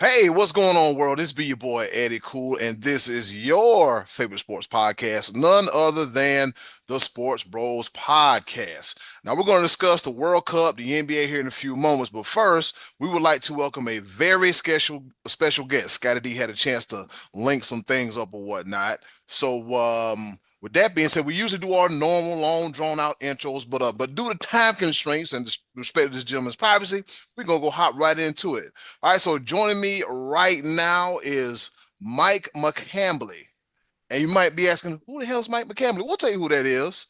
Hey, what's going on, world? This be your boy Eddie Cool, and this is your favorite sports podcast, none other than the Sports Bros podcast. Now, we're going to discuss the World Cup, the NBA here in a few moments, but first, we would like to welcome a very special guest. Scotty D had a chance to link some things up or whatnot. With that being said, we usually do our normal, long, drawn-out intros, but due to time constraints and respect this gentleman's privacy, we're gonna go hop right into it. All right, so joining me right now is Mike McCambly. And you might be asking, who the hell is Mike McCambly? We'll tell you who that is.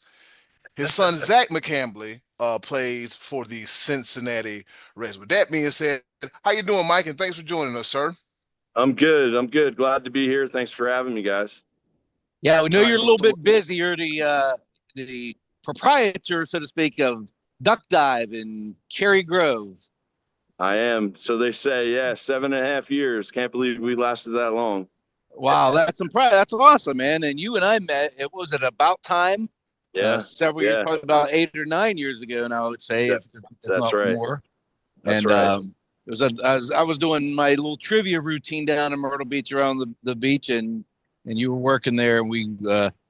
His son, Zach McCambly, plays for the Cincinnati Reds. With that being said, how you doing, Mike? And thanks for joining us, sir. I'm good. I'm good. Glad to be here. Thanks for having me, guys. Yeah, we know All you're right, a little bit busy. You're the proprietor, so to speak, of Duck Dive in Cherry Grove. I am. So they say, yeah, 7.5 years. Can't believe we lasted that long. Wow, that's awesome, man. And you and I met. It was at about time, Yeah. several years, Yeah. probably about 8 or 9 years ago. Now I would say, if That's not right. more. That's And right. it was I was doing my little trivia routine down in Myrtle Beach around the beach, and you were working there, and we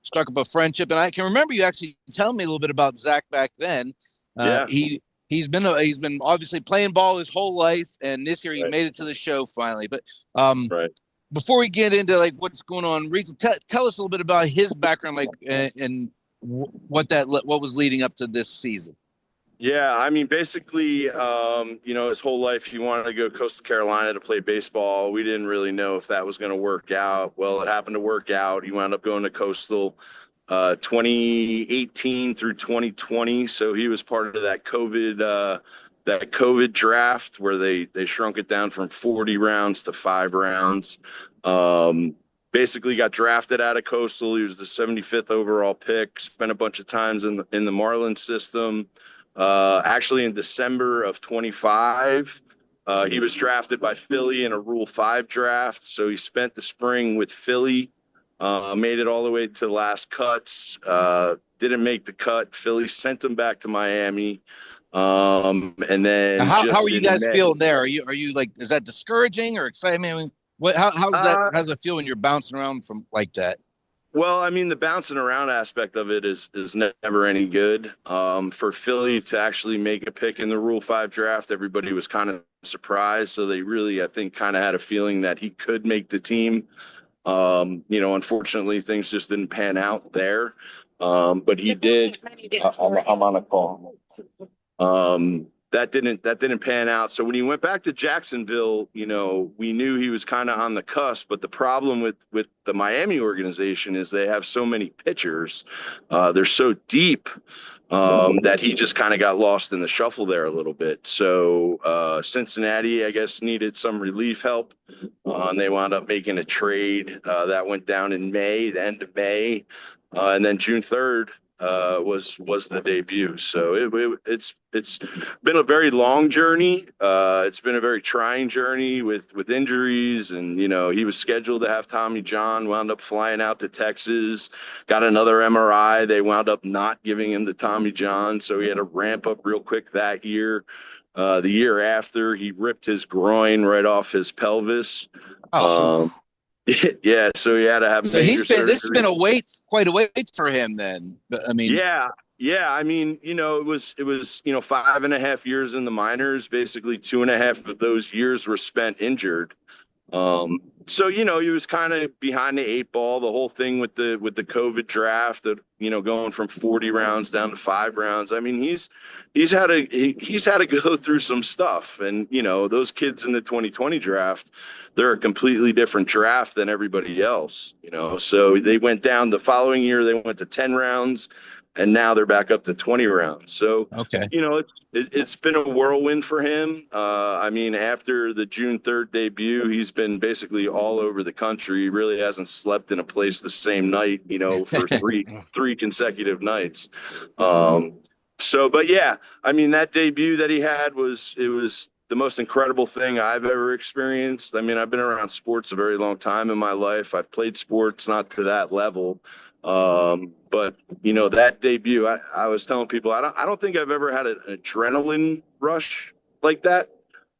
struck up a friendship. And I can remember you actually telling me a little bit about Zach back then. Yeah. He's been obviously playing ball his whole life, and this year he Right. made it to the show finally. But Right. before we get into like what's going on, tell us a little bit about his background, like and what was leading up to this season. Yeah. I mean, basically, his whole life he wanted to go to Coastal Carolina to play baseball. We didn't really know if that was going to work out. Well, it happened to work out. He wound up going to Coastal 2018 through 2020. So he was part of that COVID draft where they shrunk it down from 40 rounds to 5 rounds. Basically got drafted out of Coastal. He was the 75th overall pick. Spent a bunch of times in the Marlins system. Actually, in December of 25, he was drafted by Philly in a Rule 5 draft. So he spent the spring with Philly, made it all the way to the last cuts, didn't make the cut. Philly sent him back to Miami. And Now, then how are just you in guys May. feeling there? Are you like, is that discouraging or exciting? I mean, how's it feel when you're bouncing around from like that? Well, I mean, the bouncing around aspect of it is never any good. For Philly to actually make a pick in the Rule 5 draft, everybody was kind of surprised. So they really, I think, kind of had a feeling that he could make the team. Unfortunately, things just didn't pan out there. But he did. I'm on a call. That didn't pan out. So when he went back to Jacksonville, we knew he was kind of on the cusp. But the problem with the Miami organization is they have so many pitchers. They're so deep that he just kind of got lost in the shuffle there a little bit. So Cincinnati, I guess, needed some relief help. And they wound up making a trade that went down in May, the end of May. And then June 3rd was the debut. So it's been a very long journey. It's been a very trying journey with injuries, and he was scheduled to have Tommy John, wound up flying out to Texas, got another MRI. They wound up not giving him the Tommy John, so he had to ramp up real quick that year. The year after, he ripped his groin right off his pelvis. Oh, Um, yeah, so he had to have so major this has been surgery. quite a wait for him then. But I mean, Yeah, yeah. I mean, it was 5.5 years in the minors. Basically, 2.5 of those years were spent injured. So he was kind of behind the eight ball. The whole thing with the COVID draft, going from 40 rounds down to 5 rounds. I mean, he's had to go through some stuff, and those kids in the 2020 draft, they're a completely different draft than everybody else. So they went down the following year. They went to 10 rounds, and now they're back up to 20 rounds. So okay. it's been a whirlwind for him. I mean, after the June 3rd debut, he's been basically all over the country. He really hasn't slept in a place the same night, for three consecutive nights. But yeah, I mean, that debut that he had was the most incredible thing I've ever experienced. I mean, I've been around sports a very long time in my life. I've played sports, not to that level. But that debut, I was telling people, I don't think I've ever had an adrenaline rush like that.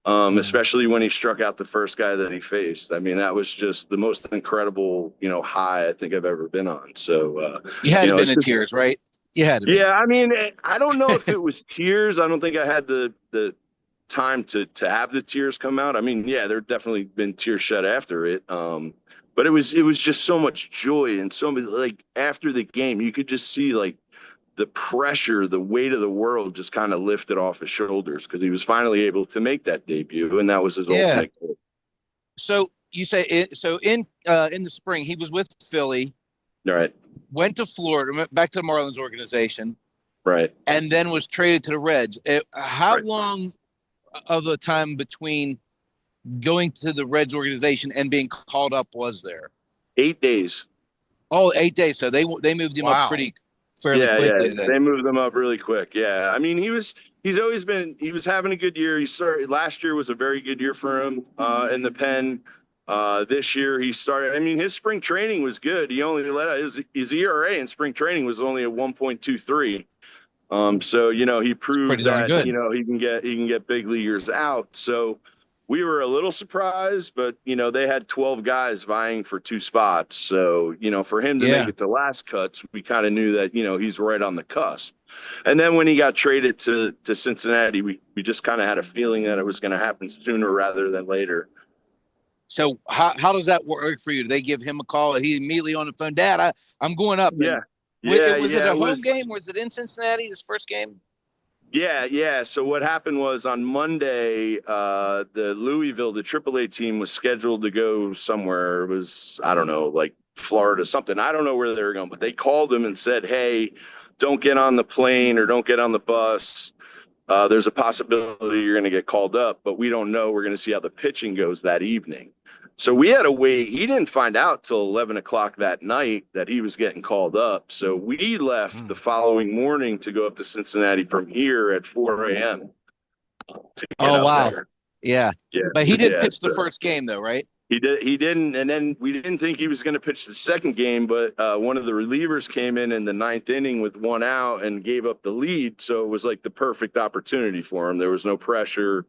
Mm. especially when he struck out the first guy that he faced. I mean, that was just the most incredible, high I think I've ever been on. So, You had to have been it's in just, tears, right? You had to be. yeah, I mean, I don't know if it was tears. I don't think I had the time to have the tears come out. I mean, yeah, there definitely been tears shed after it. But it was just so much joy and so many, like, after the game, you could just see like the pressure, the weight of the world just kind of lifted off his shoulders because he was finally able to make that debut, and that was his Yeah. ultimate goal. So you say so in the spring he was with Philly, Right, went to Florida, went back to the Marlins organization, right, and then was traded to the Reds. How right. long of a time between going to the Reds organization and being called up was there? 8 days. Oh, 8 days. So they moved him up Wow. pretty fairly Yeah, yeah. quickly then. They moved them up really quick. Yeah. I mean, he was having a good year. He started last year was a very good year for him in the pen. This year he started, I mean, his spring training was good. He only let out his ERA in spring training was only a 1.23. So he It's proved pretty darn that good. he can get big leaguers out. So we were a little surprised, but they had 12 guys vying for two spots. So for him to make Yeah. it to last cuts, we kind of knew that he's right on the cusp. And then when he got traded to Cincinnati, we just kind of had a feeling that it was going to happen sooner rather than later. So how does that work for you? Do they give him a call and he immediately on the phone? Dad, I'm going up. And Yeah, yeah, was it yeah. a It home was. game? Was it in Cincinnati? This first game? Yeah, yeah. So what happened was on Monday, the Louisville, the AAA team was scheduled to go somewhere. It was, I don't know, like Florida, something. I don't know where they were going, but they called him and said, "Hey, don't get on the plane or don't get on the bus. There's a possibility you're going to get called up, but we don't know. We're going to see how the pitching goes that evening." So we had to wait. He didn't find out till 11 o'clock that night that he was getting called up. So we left the Mm. following morning to go up to Cincinnati from here at 4 a.m. to get Oh up wow. there. Yeah. Yeah, But he didn't yeah. pitch the So first game though, right? he did. He didn't, and then we didn't think he was going to pitch the second game, but one of the relievers came in the ninth inning with one out and gave up the lead. So it was like the perfect opportunity for him. There was no pressure.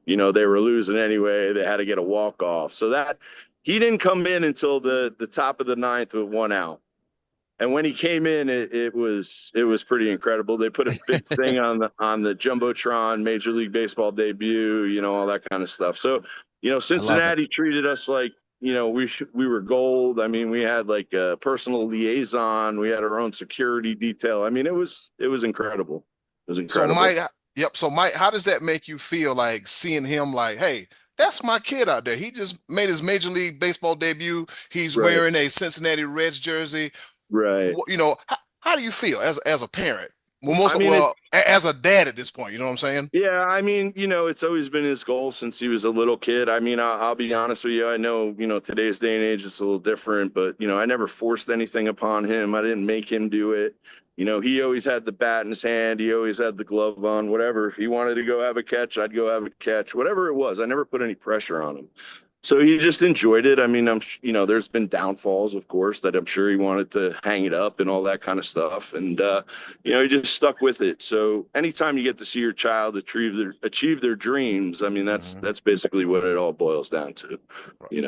They were losing anyway. They had to get a walk off. So that he didn't come in until the top of the ninth with one out. And when he came in, it was pretty incredible. They put a big thing on the jumbotron, Major League Baseball debut, all that kind of stuff. So, I love it. Cincinnati treated us like we were gold. I mean, we had like a personal liaison. We had our own security detail. I mean, it was incredible. It was So incredible. Mike, yep. So Mike, how does that make you feel like seeing him like, hey, that's my kid out there. He just made his Major League Baseball debut. He's Right, wearing a Cincinnati Reds jersey. right. How do you feel as a parent? Well, I mean, it's as a dad at this point, you know what I'm saying? Yeah, I mean, it's always been his goal since he was a little kid. I mean, I'll be honest with you. I know, today's day and age it's a little different, but I never forced anything upon him. I didn't make him do it. He always had the bat in his hand. He always had the glove on, whatever. If he wanted to go have a catch, I'd go have a catch, whatever it was. I never put any pressure on him. So he just enjoyed it. I mean, there's been downfalls, of course, that I'm sure he wanted to hang it up and all that kind of stuff. And, he just stuck with it. So anytime you get to see your child achieve their dreams, I mean, that's, Mhm. that's basically what it all boils down to,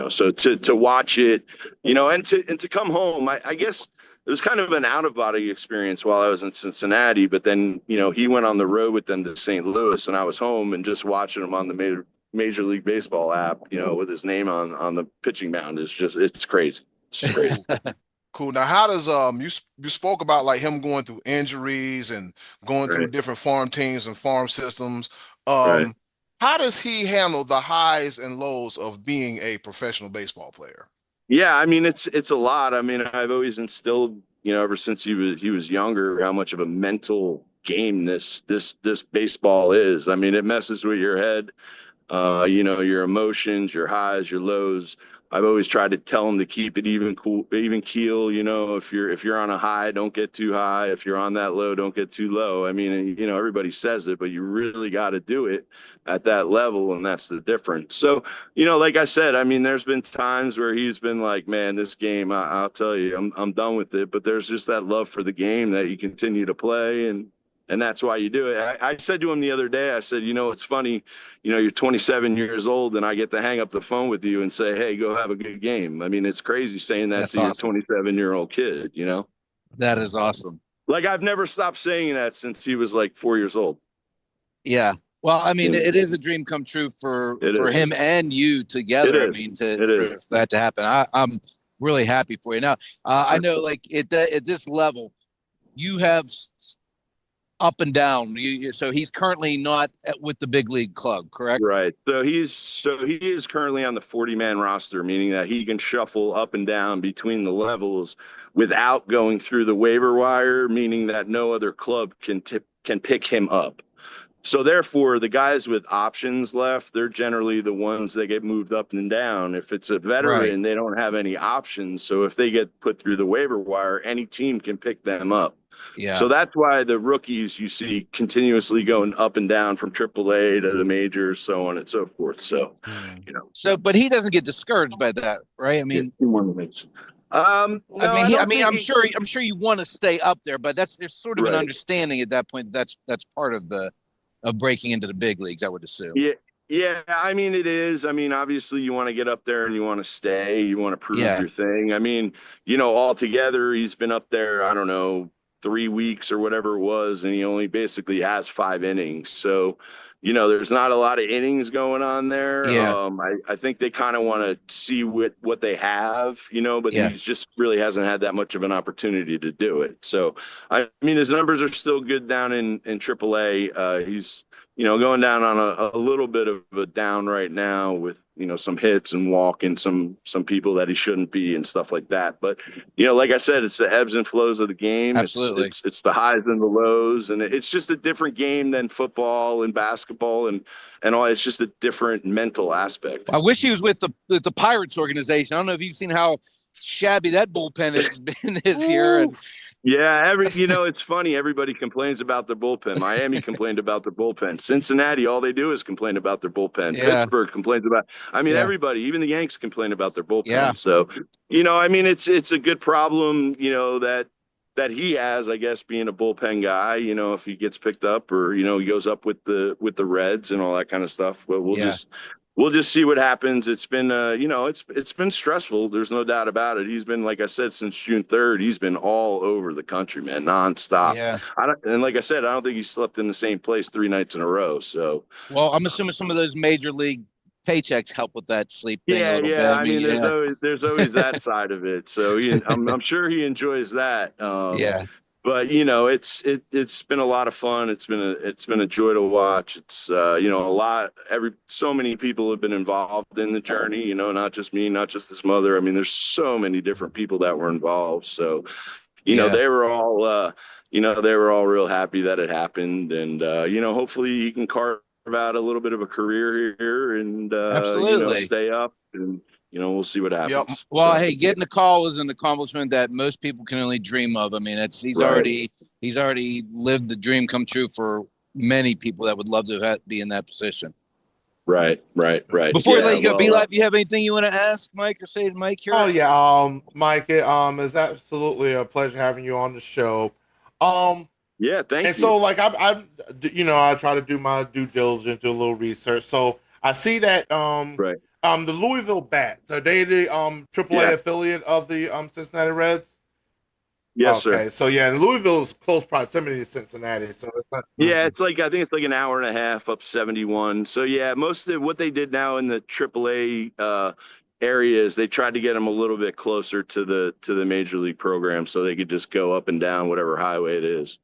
so to watch it, and to come home, I guess it was kind of an out of body experience while I was in Cincinnati, but then, he went on the road with them to St. Louis and I was home and just watching him on the Major League Baseball app, with his name on the pitching mound is it's crazy. It's just crazy. Cool. Cool. Now, how does you spoke about like him going through injuries and going through Right. different farm teams and farm systems. Right. Um, how does he handle the highs and lows of being a professional baseball player? Yeah, I mean it's a lot. I mean, I've always instilled, ever since he was younger, how much of a mental game this baseball is. I mean, it messes with your head. Your emotions, your highs, your lows. I've always tried to tell them to keep it even keel. If you're on a high, don't get too high. If you're on that low, don't get too low. I mean, everybody says it, but you really got to do it at that level, and that's the difference. So, like I said, I mean, there's been times where he's been like, "Man, this game, I'll tell you, I'm done with it." But there's just that love for the game that you continue to play, and And that's why you do it. I said to him the other day, I said, it's funny, you're 27 years old and I get to hang up the phone with you and say, hey, go have a good game. I mean, it's crazy saying that That's to your awesome. 27-year-old kid, That is awesome. Like I've never stopped saying that since he was like 4 years old. Yeah. Well, I You mean, know, it is a dream come true for it is. him and you It together. I is. mean, It for is. that to happen, I'm really happy for you. Now, I know, like at this level, you have up and down. So he's currently not with the big league club, correct? Right. He is currently on the 40-man roster, meaning that he can shuffle up and down between the levels without going through the waiver wire, meaning that no other club can pick him up. So therefore, the guys with options left, they're generally the ones that get moved up and down. If it's a Right. veteran, they don't have any options. So if they get put through the waiver wire, any team can pick them up. Yeah. So that's why the rookies you see continuously going up and down from AAA to the majors, so on and so forth. So, Mm. So, but he doesn't get discouraged by that, right? I yeah, mean, he won the majors. No, I I don't mean, think I'm sure you want to stay up there, but there's sort of an right. understanding at that point that's part of of breaking into the big leagues, I would assume. Yeah, yeah. I mean, it is. I mean, obviously, you want to get up there and you want to stay. You want to prove Yeah. your thing. I mean, altogether, he's been up there. I don't know, 3 weeks or whatever it was, and he only basically has 5 innings. So, there's not a lot of innings going on there. Yeah. I think they kind of want to see what they have, but Yeah. he's just really hasn't had that much of an opportunity to do it. So, I mean, his numbers are still good down in AAA. He's going down on a little bit of a down right now with, some hits and walking some people that he shouldn't be and stuff like that. But, like I said, it's the ebbs and flows of the game. It's Absolutely. it's it's the highs and the lows, and it's just a different game than football and basketball and all. It's just a different mental aspect. I wish he was with the Pirates organization. I don't know if you've seen how shabby that bullpen has been this year. And Yeah, it's funny. Everybody complains about their bullpen. Miami complained about their bullpen. Cincinnati, all they do is complain about their bullpen. yeah, Pittsburgh complains about. I mean, yeah, everybody, even the Yanks, complain about their yeah, bullpen. So, I mean, it's a good problem, that he has, I guess, being a bullpen guy. If he gets picked up or he goes up with the Reds and all that kind of stuff. Well, yeah, we'll just see what happens. It's been, it's been stressful. There's no doubt about it. He's been, like I said, since June 3rd, he's been all over the country, man, nonstop. yeah. And like I said, I don't think he slept in the same place 3 nights in a row. So Well, I'm assuming some of those major league paychecks help with that sleep thing a yeah, little yeah. bit. I I mean, mean, yeah, there's always that side of it. So I'm sure he enjoys that. yeah, But it's been a lot of fun. It's been a joy to watch. It's so many people have been involved in the journey, not just me, not just his mother. I mean, there's so many different people that were involved. So, yeah. they were all real happy that it happened. And hopefully he can carve out a little bit of a career here and Absolutely. stay up and we'll see what Yep. happens. Well, So, hey, getting a call is an accomplishment that most people can only dream of. I mean, right. he's already lived the dream come true for many people that would love to be in that position. Right. Before we Yeah. let you go, Well, B Live, you have anything you want to ask Mike or say to Mike Oh here? yeah, Mike, it is absolutely a pleasure having you on the show. Um, yeah. and Thank you. so like I try to do my due diligence, do a little research. So I see that Right. the Louisville Bats, are they the AAA Yeah. affiliate of the Cincinnati Reds? Yes, sir. Okay, so yeah, and Louisville is close proximity to Cincinnati, so it's not. Yeah, I think it's like an hour and a half up 71. So yeah, most of what they did now in the AAA areas, they tried to get them a little bit closer to the major league program so they could just go up and down whatever highway it is.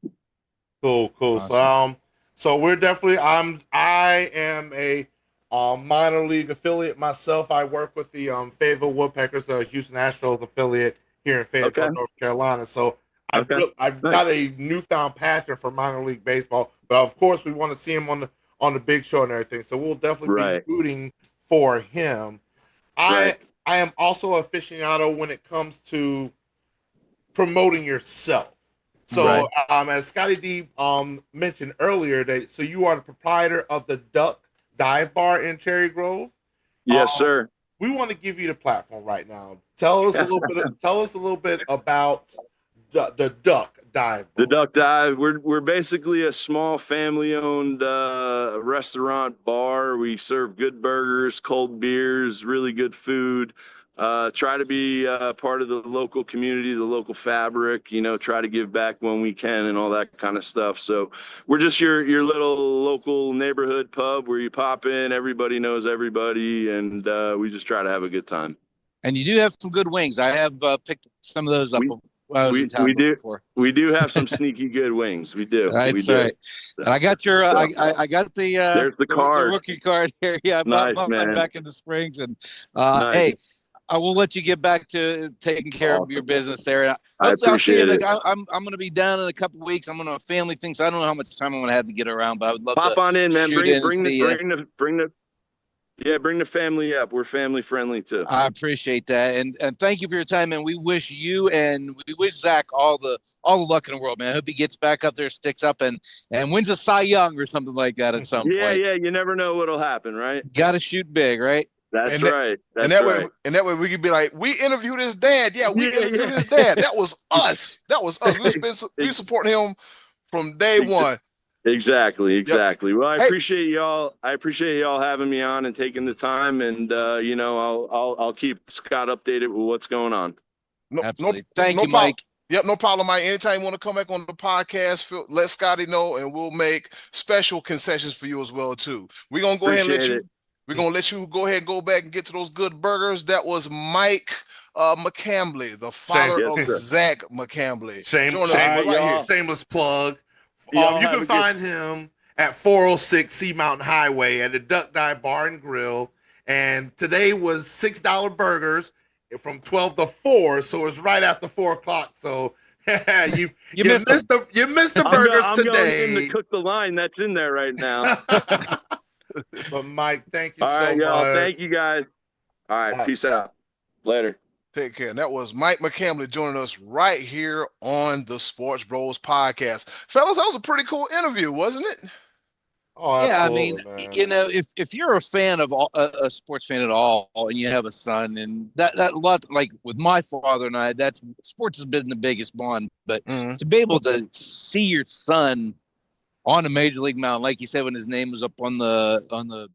Cool. Awesome. So we're definitely I am a minor league affiliate myself. I work with the Fayetteville Woodpeckers, the Houston Astros affiliate here in Okay. Fayetteville, North Carolina. So Okay. I've Nice. got a newfound passion for minor league baseball, but of course we want to see him on the big show and everything. So we'll definitely be Right. rooting for him. Right. I am also a aficionado when it comes to promoting yourself. So, Right. as Scotty D mentioned earlier, so you are the proprietor of the Duck Dive Bar in Cherry Grove. Yes, sir. We want to give you the platform right now. Tell us a little bit. Tell us a little bit about the Duck Dive The Bar? Duck Dive. We're basically a small family-owned restaurant bar. We serve good burgers, cold beers, really good food. Try to be part of the local community, the local fabric. Try to give back when we can and all that kind of stuff. So we're just your little local neighborhood pub where you pop in, everybody knows everybody, and we just try to have a good time. And you do have some good wings. I have picked some of those up We while I was in town before. We do have some sneaky good wings. We do. That's right. And I got your I got the there's the the card. rookie card here. Yeah, I bought Nice, mine man. back in the Springs. And Nice. hey, I will let you get back to taking care of your business there. I Hopefully I'll see you. appreciate it. I'm going to be down in a couple of weeks. I'm on a family thing, so I don't know how much time I'm going to have to get around, but I would love Pop to on in, man. shoot in and see you. Bring the family up. We're family friendly too. I appreciate that, and thank you for your time. And we wish you and we wish Zach all the luck in the world, man. I hope he gets back up there, sticks up, and wins a Cy Young or something like that at some point. Yeah. You never know what'll happen, right? Got to shoot big, right? That's right. That way we could be like, we interviewed his dad. Yeah, we interviewed his dad. That was us. We support him from day one. Exactly. Yep. Well, I appreciate y'all. I appreciate y'all having me on and taking the time. And I'll keep Scott updated with what's going on. Absolutely. Thank you, Mike. Yep, no problem, Mike. Anytime you want to come back on the podcast, let Scotty know, and we'll make special concessions for you as well too. We're gonna go ahead and let you. We're gonna let you go ahead and go back and get to those good burgers. That was Mike McCambly, the father of Zach McCambly. Shameless plug. You can find him at 406 Sea Mountain Highway at the Duck Dive Bar and Grill. And today was $6 burgers from 12 to 4, so it's right after 4 o'clock. So you missed the burgers today. I'm going in to cook the line that's in there right now. But Mike, thank you so much. Y'all. Thank you guys. All right, peace out. Later. Take care. And that was Mike McCambly joining us right here on the Sports Bros podcast. Fellas, that was a pretty cool interview, wasn't it? Oh, yeah, I mean, man. If you're a fan of a sports fan at all, and you have a son, and that lot, like with my father and I, that's sports has been the biggest bond. But to be able to see your son on a major league mound, like you said, when his name was up on the.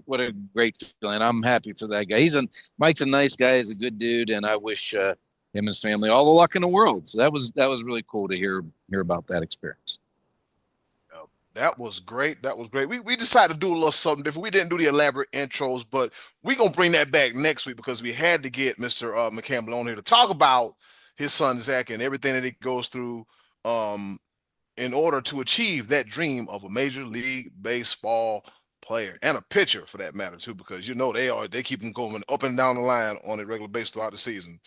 What a great feeling. I'm happy for that guy. Mike's a nice guy. He's a good dude, and I wish him and his family all the luck in the world. So that was really cool to hear about that experience. That was great. We decided to do a little something different. We didn't do the elaborate intros, but we're going to bring that back next week because we had to get Mr. McCambly on here to talk about his son, Zach, and everything that he goes through in order to achieve that dream of a Major League Baseball player and a pitcher for that matter too, because they keep them going up and down the line on a regular basis throughout the season.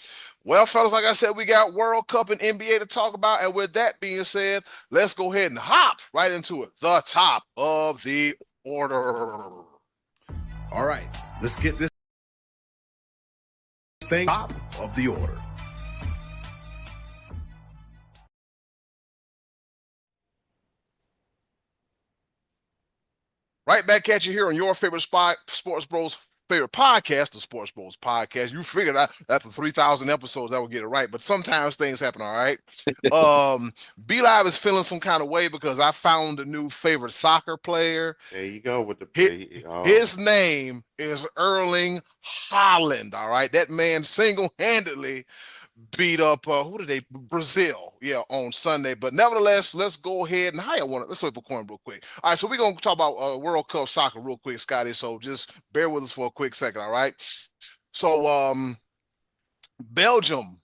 Well, fellas, like I said, we got World Cup and NBA to talk about, and with that being said, let's go ahead and hop right into it. The top of the order. All right, let's get this thing top of the order. Right back at you here on your favorite Sports Bros favorite podcast, the Sports Bros podcast. You figured out after 3,000 episodes I would get it right, but sometimes things happen, all right? B-Live is feeling some kind of way because I found a new favorite soccer player. There you go with his name is Erling Haaland, all right? That man single-handedly beat up Brazil, on Sunday. But nevertheless, let's go ahead and let's flip a coin real quick. All right, so we're gonna talk about World Cup soccer real quick, Scotty. So just bear with us for a quick second, all right? So Belgium,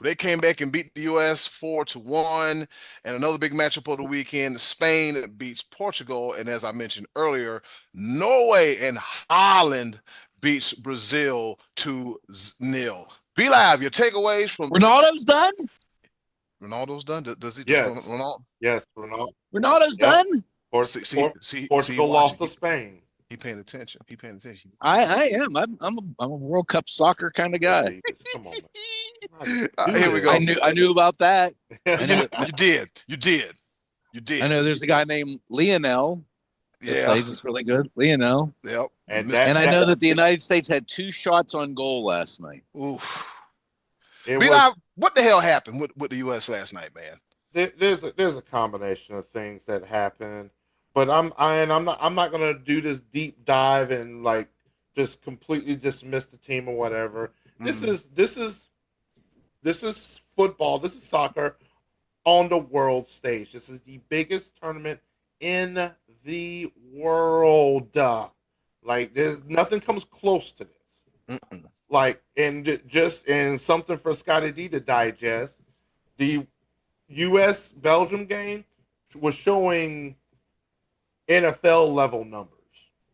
they came back and beat the US 4-1. And another big matchup of the weekend, Spain beats Portugal, and as I mentioned earlier, Norway and Holland beats Brazil 2-0. B-Live, your takeaways from Ronaldo's done? Ronaldo's done? Does he? Yes. Ronaldo? Yes, Ronaldo. Ronaldo's done? Portugal lost to Spain. He paying attention. I am. I'm a World Cup soccer kind of guy. Come on, man. Here we go. I knew about that. You did. I know there's a guy named Lionel. Yeah, it's really good. Lionel. Yep. And I know that the United States had 2 shots on goal last night. Oof. It was B-Dog, what the hell happened with the U.S. last night, man? there's a combination of things that happen, but I'm not gonna do this deep dive and like just completely dismiss the team or whatever. This Mm. is this is this is football. This is soccer on the world stage. This is the biggest tournament in the world. Like there's nothing comes close to this. Mm-mm. Like and just and something for Scotty D to digest. The U.S. Belgium game was showing NFL level numbers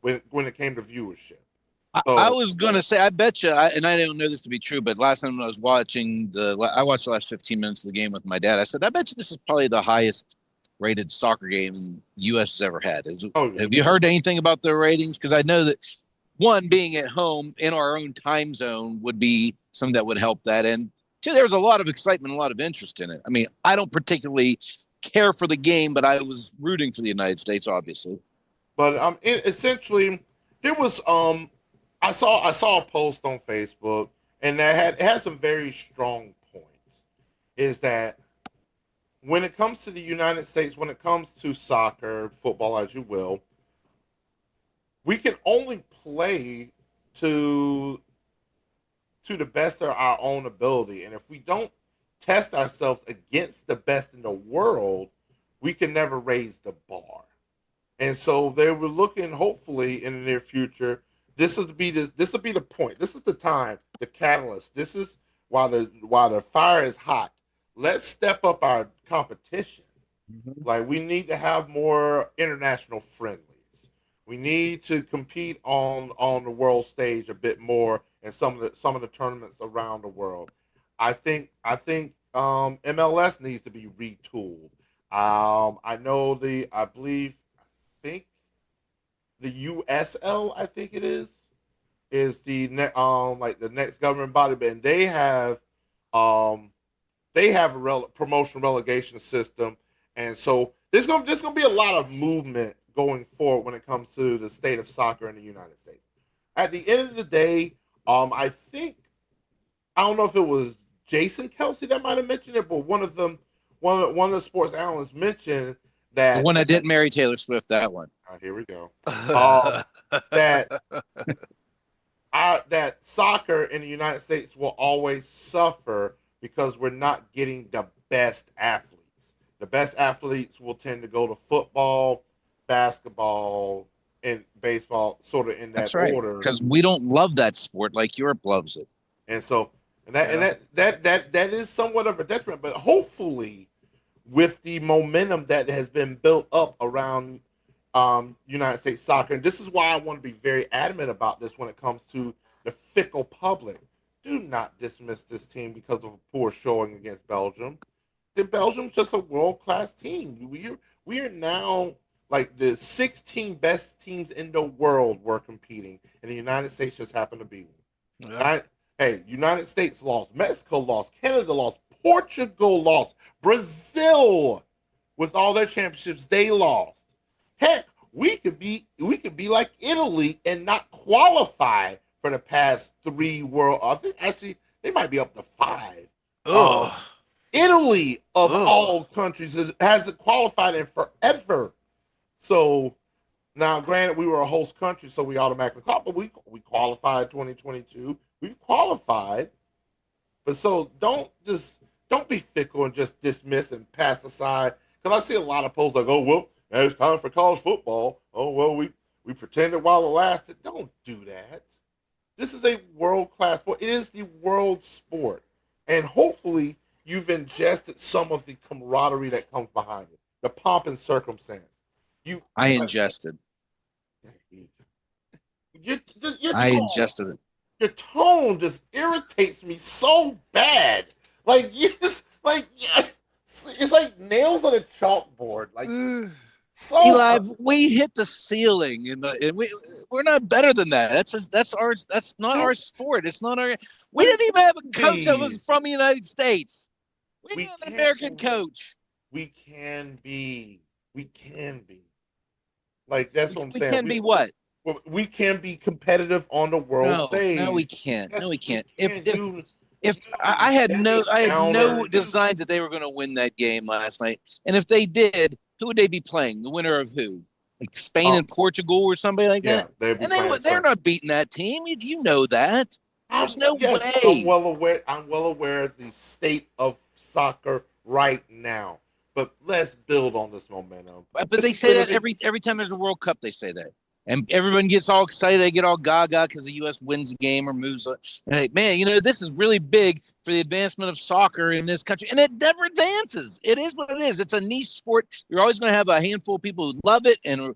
when it came to viewership. I So, was going to say, I bet you, and I don't know this to be true, but last time when I was watching I watched the last 15 minutes of the game with my dad. I said, I bet you this is probably the highest rated soccer game the U.S. has ever had. oh yeah, Have you heard anything about the ratings? Because I know that one, being at home in our own time zone would be something that would help that. And two, there was a lot of excitement, a lot of interest in it. I mean, I don't particularly care for the game, but I was rooting for the United States, obviously. but essentially there was I saw a post on Facebook and that it had some very strong points. Is that when it comes to the United States, when it comes to soccer, football, as you will, we can only play to to the best of our own ability. And if we don't test ourselves against the best in the world, we can never raise the bar. And so they were looking, hopefully, in the near future. This will be the point. This is the time, the catalyst. This is while the fire is hot. Let's step up our competition. Mm-hmm. Like we need to have more international friendlies. We need to compete on the world stage a bit more in some of the tournaments around the world. I think MLS needs to be retooled. I think the USL, I think it is like the next governing body, and um they have a promotion relegation system, and so there's gonna be a lot of movement going forward when it comes to the state of soccer in the United States. At the end of the day, I think I don't know if it was Jason Kelsey that might have mentioned it, but one of the sports analysts mentioned The that one that didn't marry Taylor Swift, that one. here we go. Um, that that soccer in the United States will always suffer because we're not getting the best athletes. The best athletes will tend to go to football, basketball, and baseball, sort of in that That's right. order. Because we don't love that sport like Europe loves it. And so, Yeah. that is somewhat of a detriment. But hopefully, with the momentum that has been built up around United States soccer. And this is why I want to be very adamant about this when it comes to the fickle public. Do not dismiss this team because of a poor showing against Belgium. The Belgium's just a world class team. We are now like the 16 best teams in the world were competing, and the United States just happened to be Yeah. one. Hey, United States lost, Mexico lost, Canada lost, Portugal lost, Brazil with all their championships they lost. Heck, we could be like Italy and not qualify for the past three world. I think actually they might be up to five. Ugh. Italy of Ugh. all countries hasn't qualified in forever. So now, granted, we were a host country, so we automatically qualified. But we qualified 2022. We've qualified, but so don't be fickle and just dismiss and pass aside. Because I see a lot of polls like, oh well, now it's time for college football. Oh well, we pretended while it lasted. Don't do that. This is a world class sport. It is the world sport, and hopefully you've ingested some of the camaraderie that comes behind it, the pomp and circumstance. You, I like, ingested. your, your I tone, ingested it. your tone just irritates me so bad. Like you just like it's like nails on a chalkboard. Like so Eli, we hit the ceiling, and we're not better than that. That's not our sport. It's not our. We didn't even have a coach that was please. from the United States. We We didn't have an can't. American coach. We can be. We can be. Like that's what I'm We saying. can be what? We can be competitive on the world No, no, we stage. can't. No, Yes, we we can't. can. If You if I had no Downer. designs that they were going to win that game last night, and if they did, who would they be playing? The winner of who? Like Spain and Portugal or somebody like Yeah, that? they'd be And playing they're Spain. not beating that team. You know that. There's no Yes, way. I'm well aware of the state of soccer right now. But let's build on this momentum. But This they is say gonna that be every time there's a World Cup, they say that, and everyone gets all excited. They get all gaga because the U.S. wins the game or moves. Like, man, this is really big for the advancement of soccer in this country, and it never advances. It is what it is. It's a niche sport. You're always going to have a handful of people who love it, and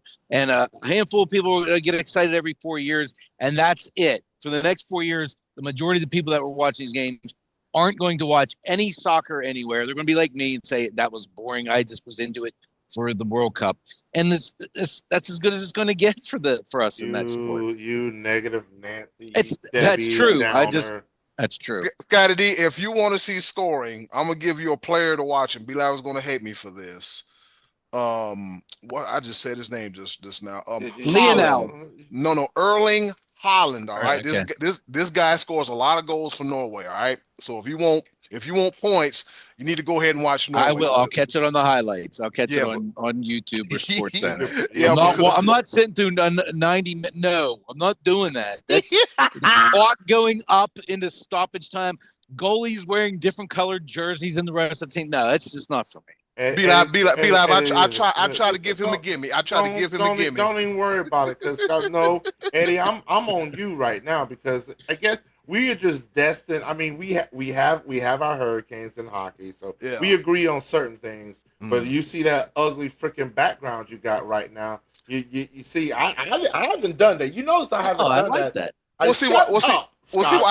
a handful of people who get excited every 4 years, and that's it. For the next 4 years, the majority of the people that were watching these games aren't going to watch any soccer anywhere. They're going to be like me and say that was boring. I just was into it for the World Cup, and that's as good as it's going to get for us in that sport. you negative Nancy, you That's Debbie true. Downer. That's true. Scotty D, if you want to see scoring, I'm gonna give you a player to watch, and Bilal was gonna hate me for this. What I just said his name just now. Lionel. Holland. No, Erling Holland. All right. Okay. This guy scores a lot of goals for Norway. All right. So if you want points, you need to go ahead and watch I Norway. will. I'll catch it on the highlights. I'll catch it Yeah, on YouTube or Sports Center. yeah, I'm not sitting through 90. No, I'm not doing that. That's clock going up into stoppage time. Goalies wearing different colored jerseys and the rest of the team. No, that's just not for me. Be like, I try to give him a gimme. I try to give him a gimme. Don't even worry about it, because no, Eddie, I'm on you right now, because I guess we are just destined. I mean, we have our hurricanes in hockey, so Yeah. we agree on certain things. But you see that ugly freaking background you got right now. You see, I haven't done that. You notice I haven't done I like that. that. What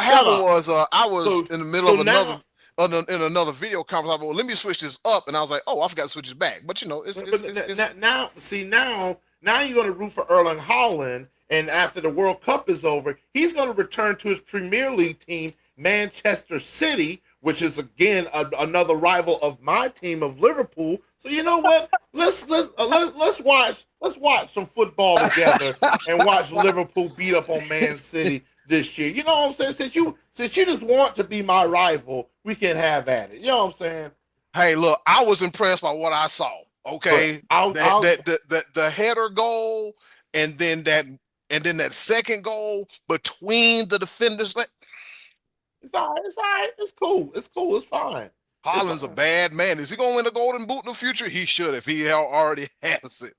happened was I was in the middle of another video conference. Well, let me switch this up, and I was like, oh, I forgot to switch this back. But now you're going to root for Erling Haaland, and after the World Cup is over, he's going to return to his Premier League team, Manchester City, which is again another rival of my team of Liverpool. So you know what? Let's watch some football together and watch Liverpool beat up on Man City this year. You know what I'm saying? Since you just want to be my rival, we can have at it. You know what I'm saying? Hey, look, I was impressed by what I saw. Okay, the header goal, and then that second goal between the defenders. It's all right. It's all right. It's cool. It's cool. It's fine. Holland's a bad man. Is he going to win the Golden Boot in the future? He should, if he already has it.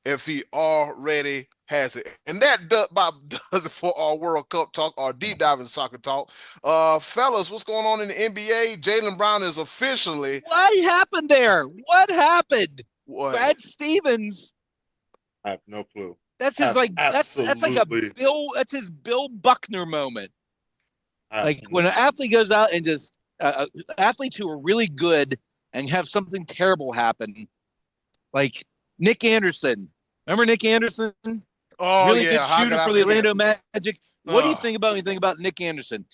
If he already has it. And that does it for our World Cup talk, our deep dive in soccer talk. Fellas, what's going on in the NBA? Jaylen Brown is officially. What happened there? What happened? What? Brad Stevens. I have no clue. That's his that's like that's his Bill Buckner moment. Like when an athlete goes out and just athletes who are really good and have something terrible happen, like Nick Anderson. Remember Nick Anderson? Oh, really yeah. good shooter for the Orlando Magic. What do you think about when you think about Nick Anderson?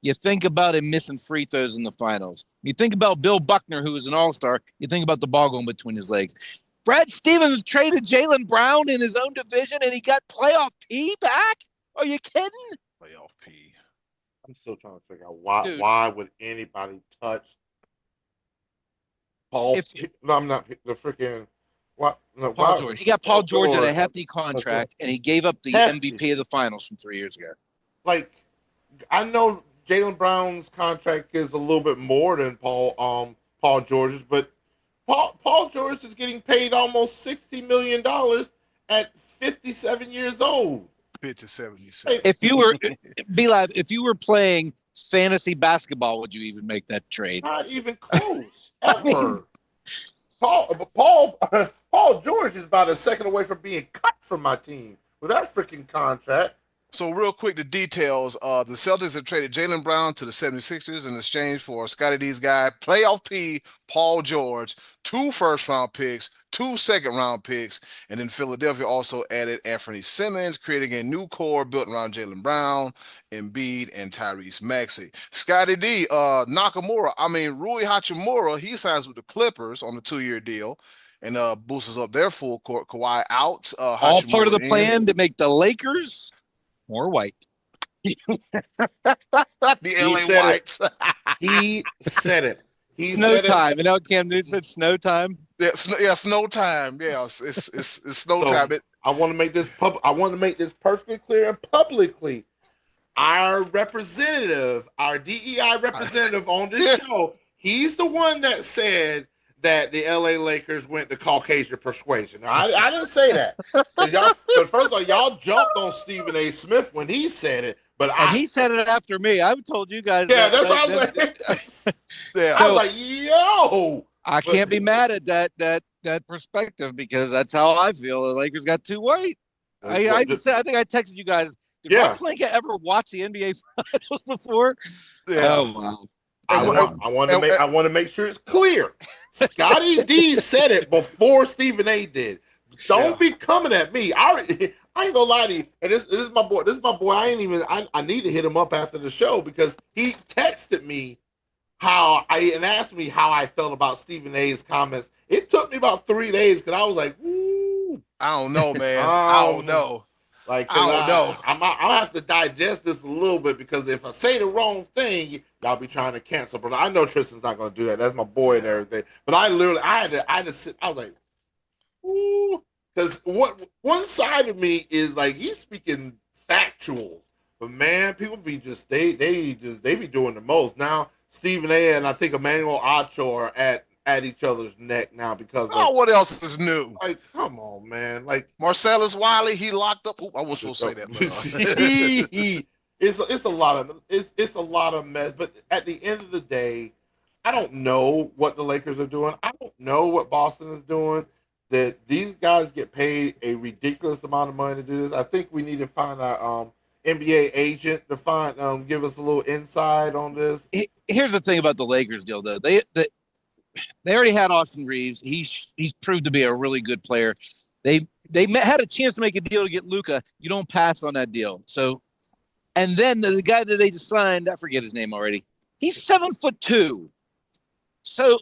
You think about him missing free throws in the finals. You think about Bill Buckner, who was an all-star. You think about the ball going between his legs. Brad Stevens traded Jaylen Brown in his own division, and he got playoff P back? Are you kidding? Playoff P. I'm still trying to figure out why would anybody touch Paul? No, I'm not the freaking. Paul George. He got Paul George at a hefty contract, and he gave up the MVP of the finals from 3 years ago. Like, I know Jaylen Brown's contract is a little bit more than Paul George's, but Paul George is getting paid almost $60 million at 57 years old. 57, you say. If you were playing fantasy basketball, would you even make that trade? Not even close. Ever. Paul George is about a second away from being cut from my team with that freaking contract. So real quick, the details. The Celtics have traded Jaylen Brown to the 76ers in exchange for Scotty D's guy, playoff P, Paul George, 2 first-round picks, 2 second-round picks, and then Philadelphia also added Anthony Simmons, creating a new core built around Jaylen Brown, Embiid, and Tyrese Maxey. Scotty D, Rui Hachimura, he signs with the Clippers on a 2-year deal and boosts up their full court. Kawhi out. All part of the plan to make the Lakers more white. The He LA said it. Whites. He said it. He Snow said it. time. You know, Cam Newton said snow time. Yeah, snow time. Yeah, it's snow So time. I want to make this I want to make this perfectly clear and publicly. Our representative, our DEI representative on this show, he's the one that said that the LA Lakers went to Caucasian persuasion. Now, I didn't say that. But first of all, y'all jumped on Stephen A. Smith when he said it. But And he said it after me. I've told you guys yeah, that. that's Right? what I was saying. Yeah. I was like, yo. I can't be mad at that perspective because that's how I feel. The Lakers got too white. I think I texted you guys. Did Rob Pelinka ever watch the NBA Finals before? Yeah. Oh wow. I want to make sure it's clear. Scotty D said it before Stephen A. did. Don't be coming at me. I ain't gonna lie to you. And this is my boy. This is my boy. I need to hit him up after the show because he texted me and asked me how I felt about Stephen A's comments. It took me about 3 days because I was like, "Ooh, I don't know, man. I don't know. Like, I don't know. I'll have to digest this a little bit because if I say the wrong thing, y'all be trying to cancel. But I know Tristan's not going to do that. That's my boy and everything. But I had to sit. I was like, ooh, because one side of me is like he's speaking factual, but man, people be just they be doing the most now. Stephen A. and I think Emmanuel Acho are at each other's neck now because what else is new? Like, come on, man. Like Marcellus Wiley, he locked up. Ooh, I wasn't supposed to say that. But, it's a lot of mess. But at the end of the day, I don't know what the Lakers are doing. I don't know what Boston is doing. That these guys get paid a ridiculous amount of money to do this. I think we need to find our NBA agent to give us a little insight on this. Here's the thing about the Lakers deal, though. They already had Austin Reeves. He's proved to be a really good player. They had a chance to make a deal to get Luka. You don't pass on that deal. So, and then the guy that they just signed, I forget his name already. He's 7'2". So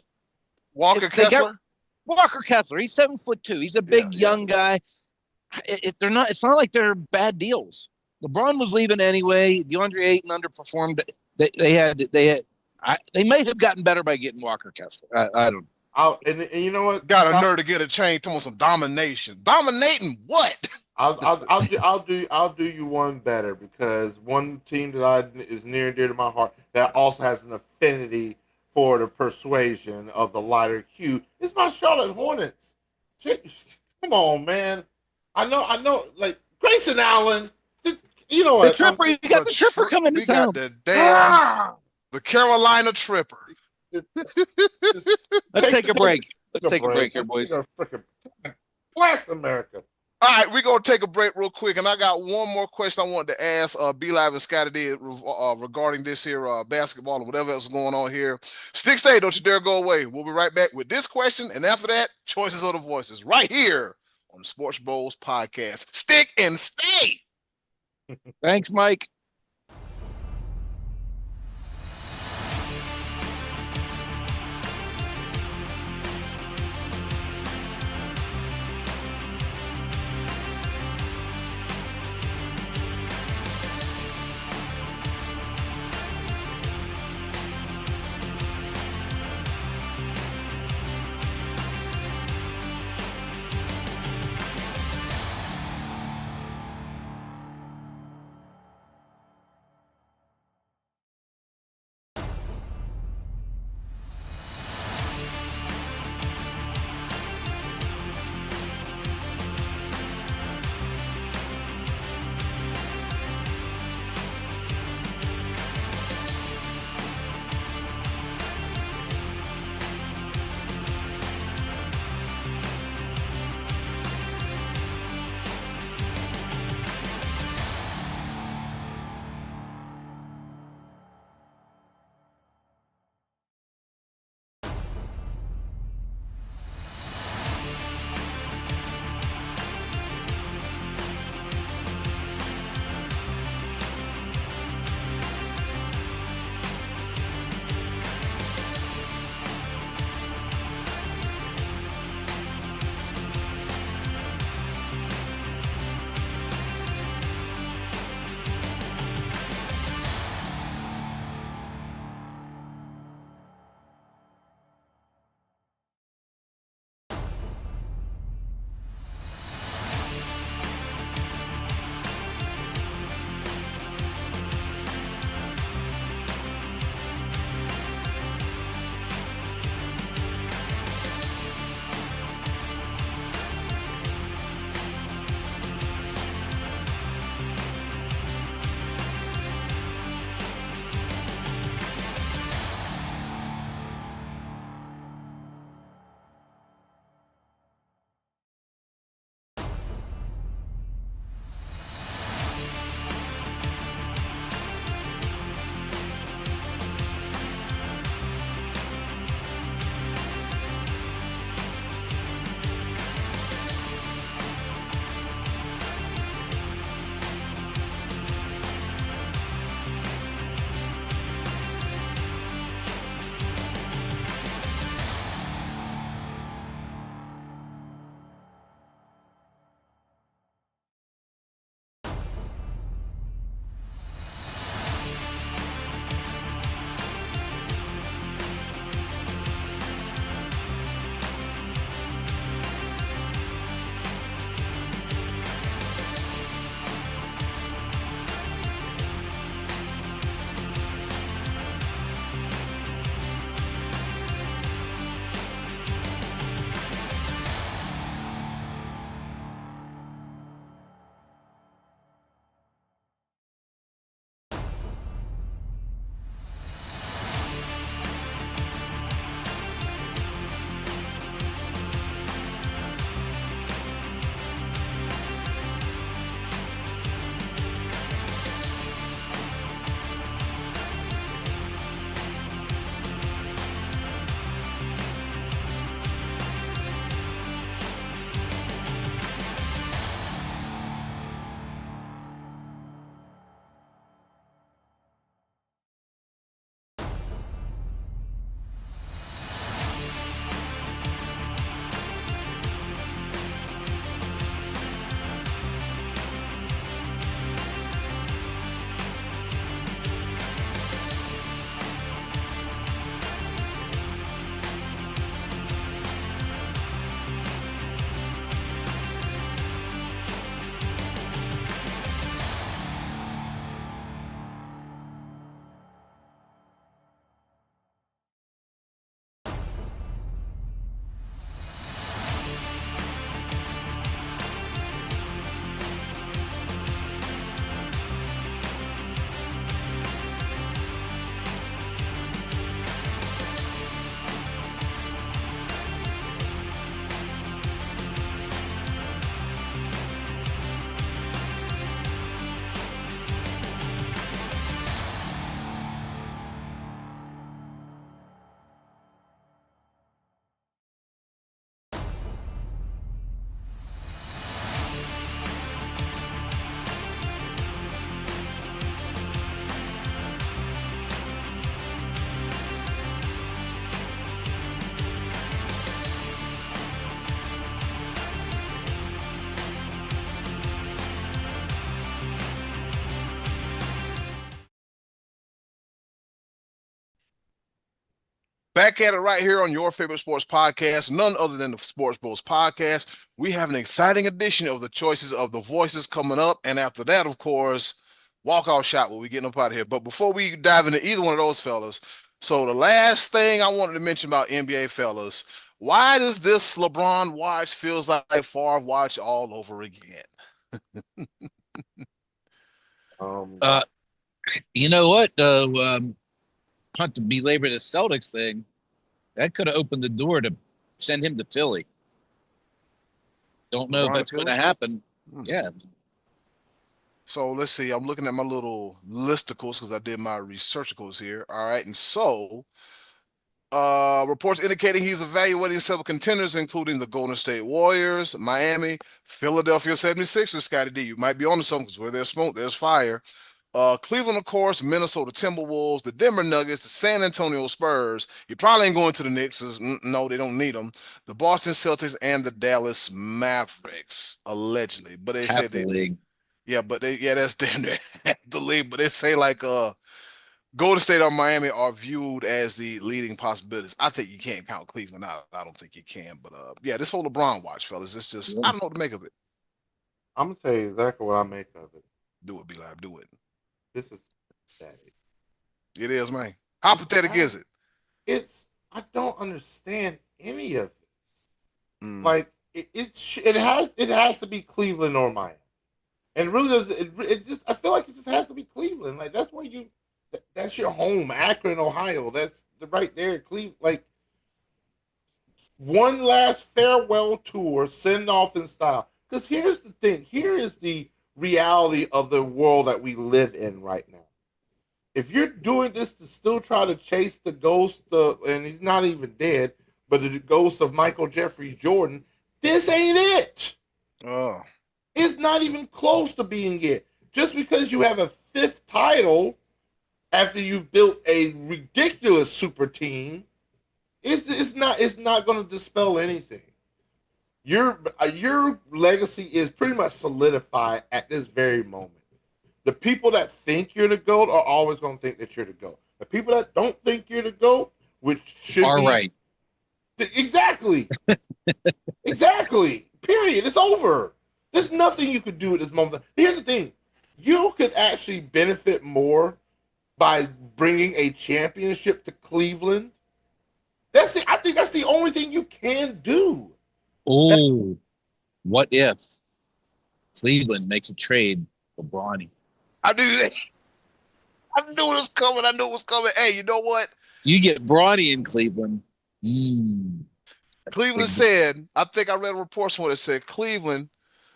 Walker Kessler. Walker Kessler. He's 7'2". He's a big young guy. It's not like they're bad deals. LeBron was leaving anyway. DeAndre Ayton underperformed. They may have gotten better by getting Walker Kessler. I don't know. And you know what? Got a nerve to get a chain to some domination. Dominating what? I'll do you one better because one team that is near and dear to my heart that also has an affinity for the persuasion of the lighter hue is my Charlotte Hornets. Come on, man. I know. Like Grayson Allen. You know what? The Tripper. You got the Tripper coming to town. The Carolina Tripper. Let's take a break. Let's take a break here, boys. Blast America. All right, we're going to take a break real quick, and I got one more question I wanted to ask B-Live and Scotty did regarding this here basketball and whatever else is going on here. Stick stay, don't you dare go away. We'll be right back with this question, and after that, Choices of the Voices, right here on the SportsBros podcast. Stick and stay. Thanks, Mike. Back at it right here on your favorite sports podcast, none other than the Sports Bros podcast. We have an exciting edition of the choices of the voices coming up. And after that, of course, walk-off shot where we getting up out of here. But before we dive into either one of those fellas, so the last thing I wanted to mention about NBA fellas, why does this LeBron watch feels like Favre watch all over again? Um, Uh, you know what? Not to belabor the Celtics thing, that could have opened the door to send him to Philly. Don't know if LeBron to that's going Philly? to happen. Hmm. Yeah. So let's see. I'm looking at my little listicles because I did my researchicals here. All right. And so reports indicating he's evaluating several contenders, including the Golden State Warriors, Miami, Philadelphia 76ers, Scotty D. You might be on to something because where there's smoke, there's fire. Cleveland, of course, Minnesota Timberwolves, the Denver Nuggets, the San Antonio Spurs. You probably ain't going to the Knicks. No, they don't need them. The Boston Celtics and the Dallas Mavericks, allegedly. But they Half said the they, league. yeah, but that's damn near the league. But they say like Golden State or Miami are viewed as the leading possibilities. I think you can't count Cleveland out. I don't think you can. But yeah, this whole LeBron watch, fellas, it's just I don't know what to make of it. I'm gonna tell you exactly what I make of it. Do it, be live, do it. This is pathetic. It is, man. How pathetic is it? It's I don't understand any of it. Mm. Like it has to be Cleveland or Miami, and it really does. It just I feel like it just has to be Cleveland. Like that's where that's your home, Akron, Ohio. That's right there, Cleveland. Like one last farewell tour, send off in style. Because here's the thing. Here is the reality of the world that we live in right now. If you're doing this to still try to chase the ghost of, and he's not even dead, but the ghost of Michael Jeffrey Jordan, this ain't it. Oh. It's not even close to being it. Just because you have a fifth title after you've built a ridiculous super team, it's not going to dispel anything. Your legacy is pretty much solidified at this very moment. The people that think you're the GOAT are always going to think that you're the GOAT. The people that don't think you're the GOAT, which should All be right. Exactly. Exactly. Period. It's over. There's nothing you could do at this moment. Here's the thing. You could actually benefit more by bringing a championship to Cleveland. I think that's the only thing you can do. Oh, what if Cleveland makes a trade for Bronny? I knew that. I knew it was coming. I knew it was coming. Hey, you know what? You get Bronny in Cleveland. Cleveland said, I think I read a report somewhere that said Cleveland,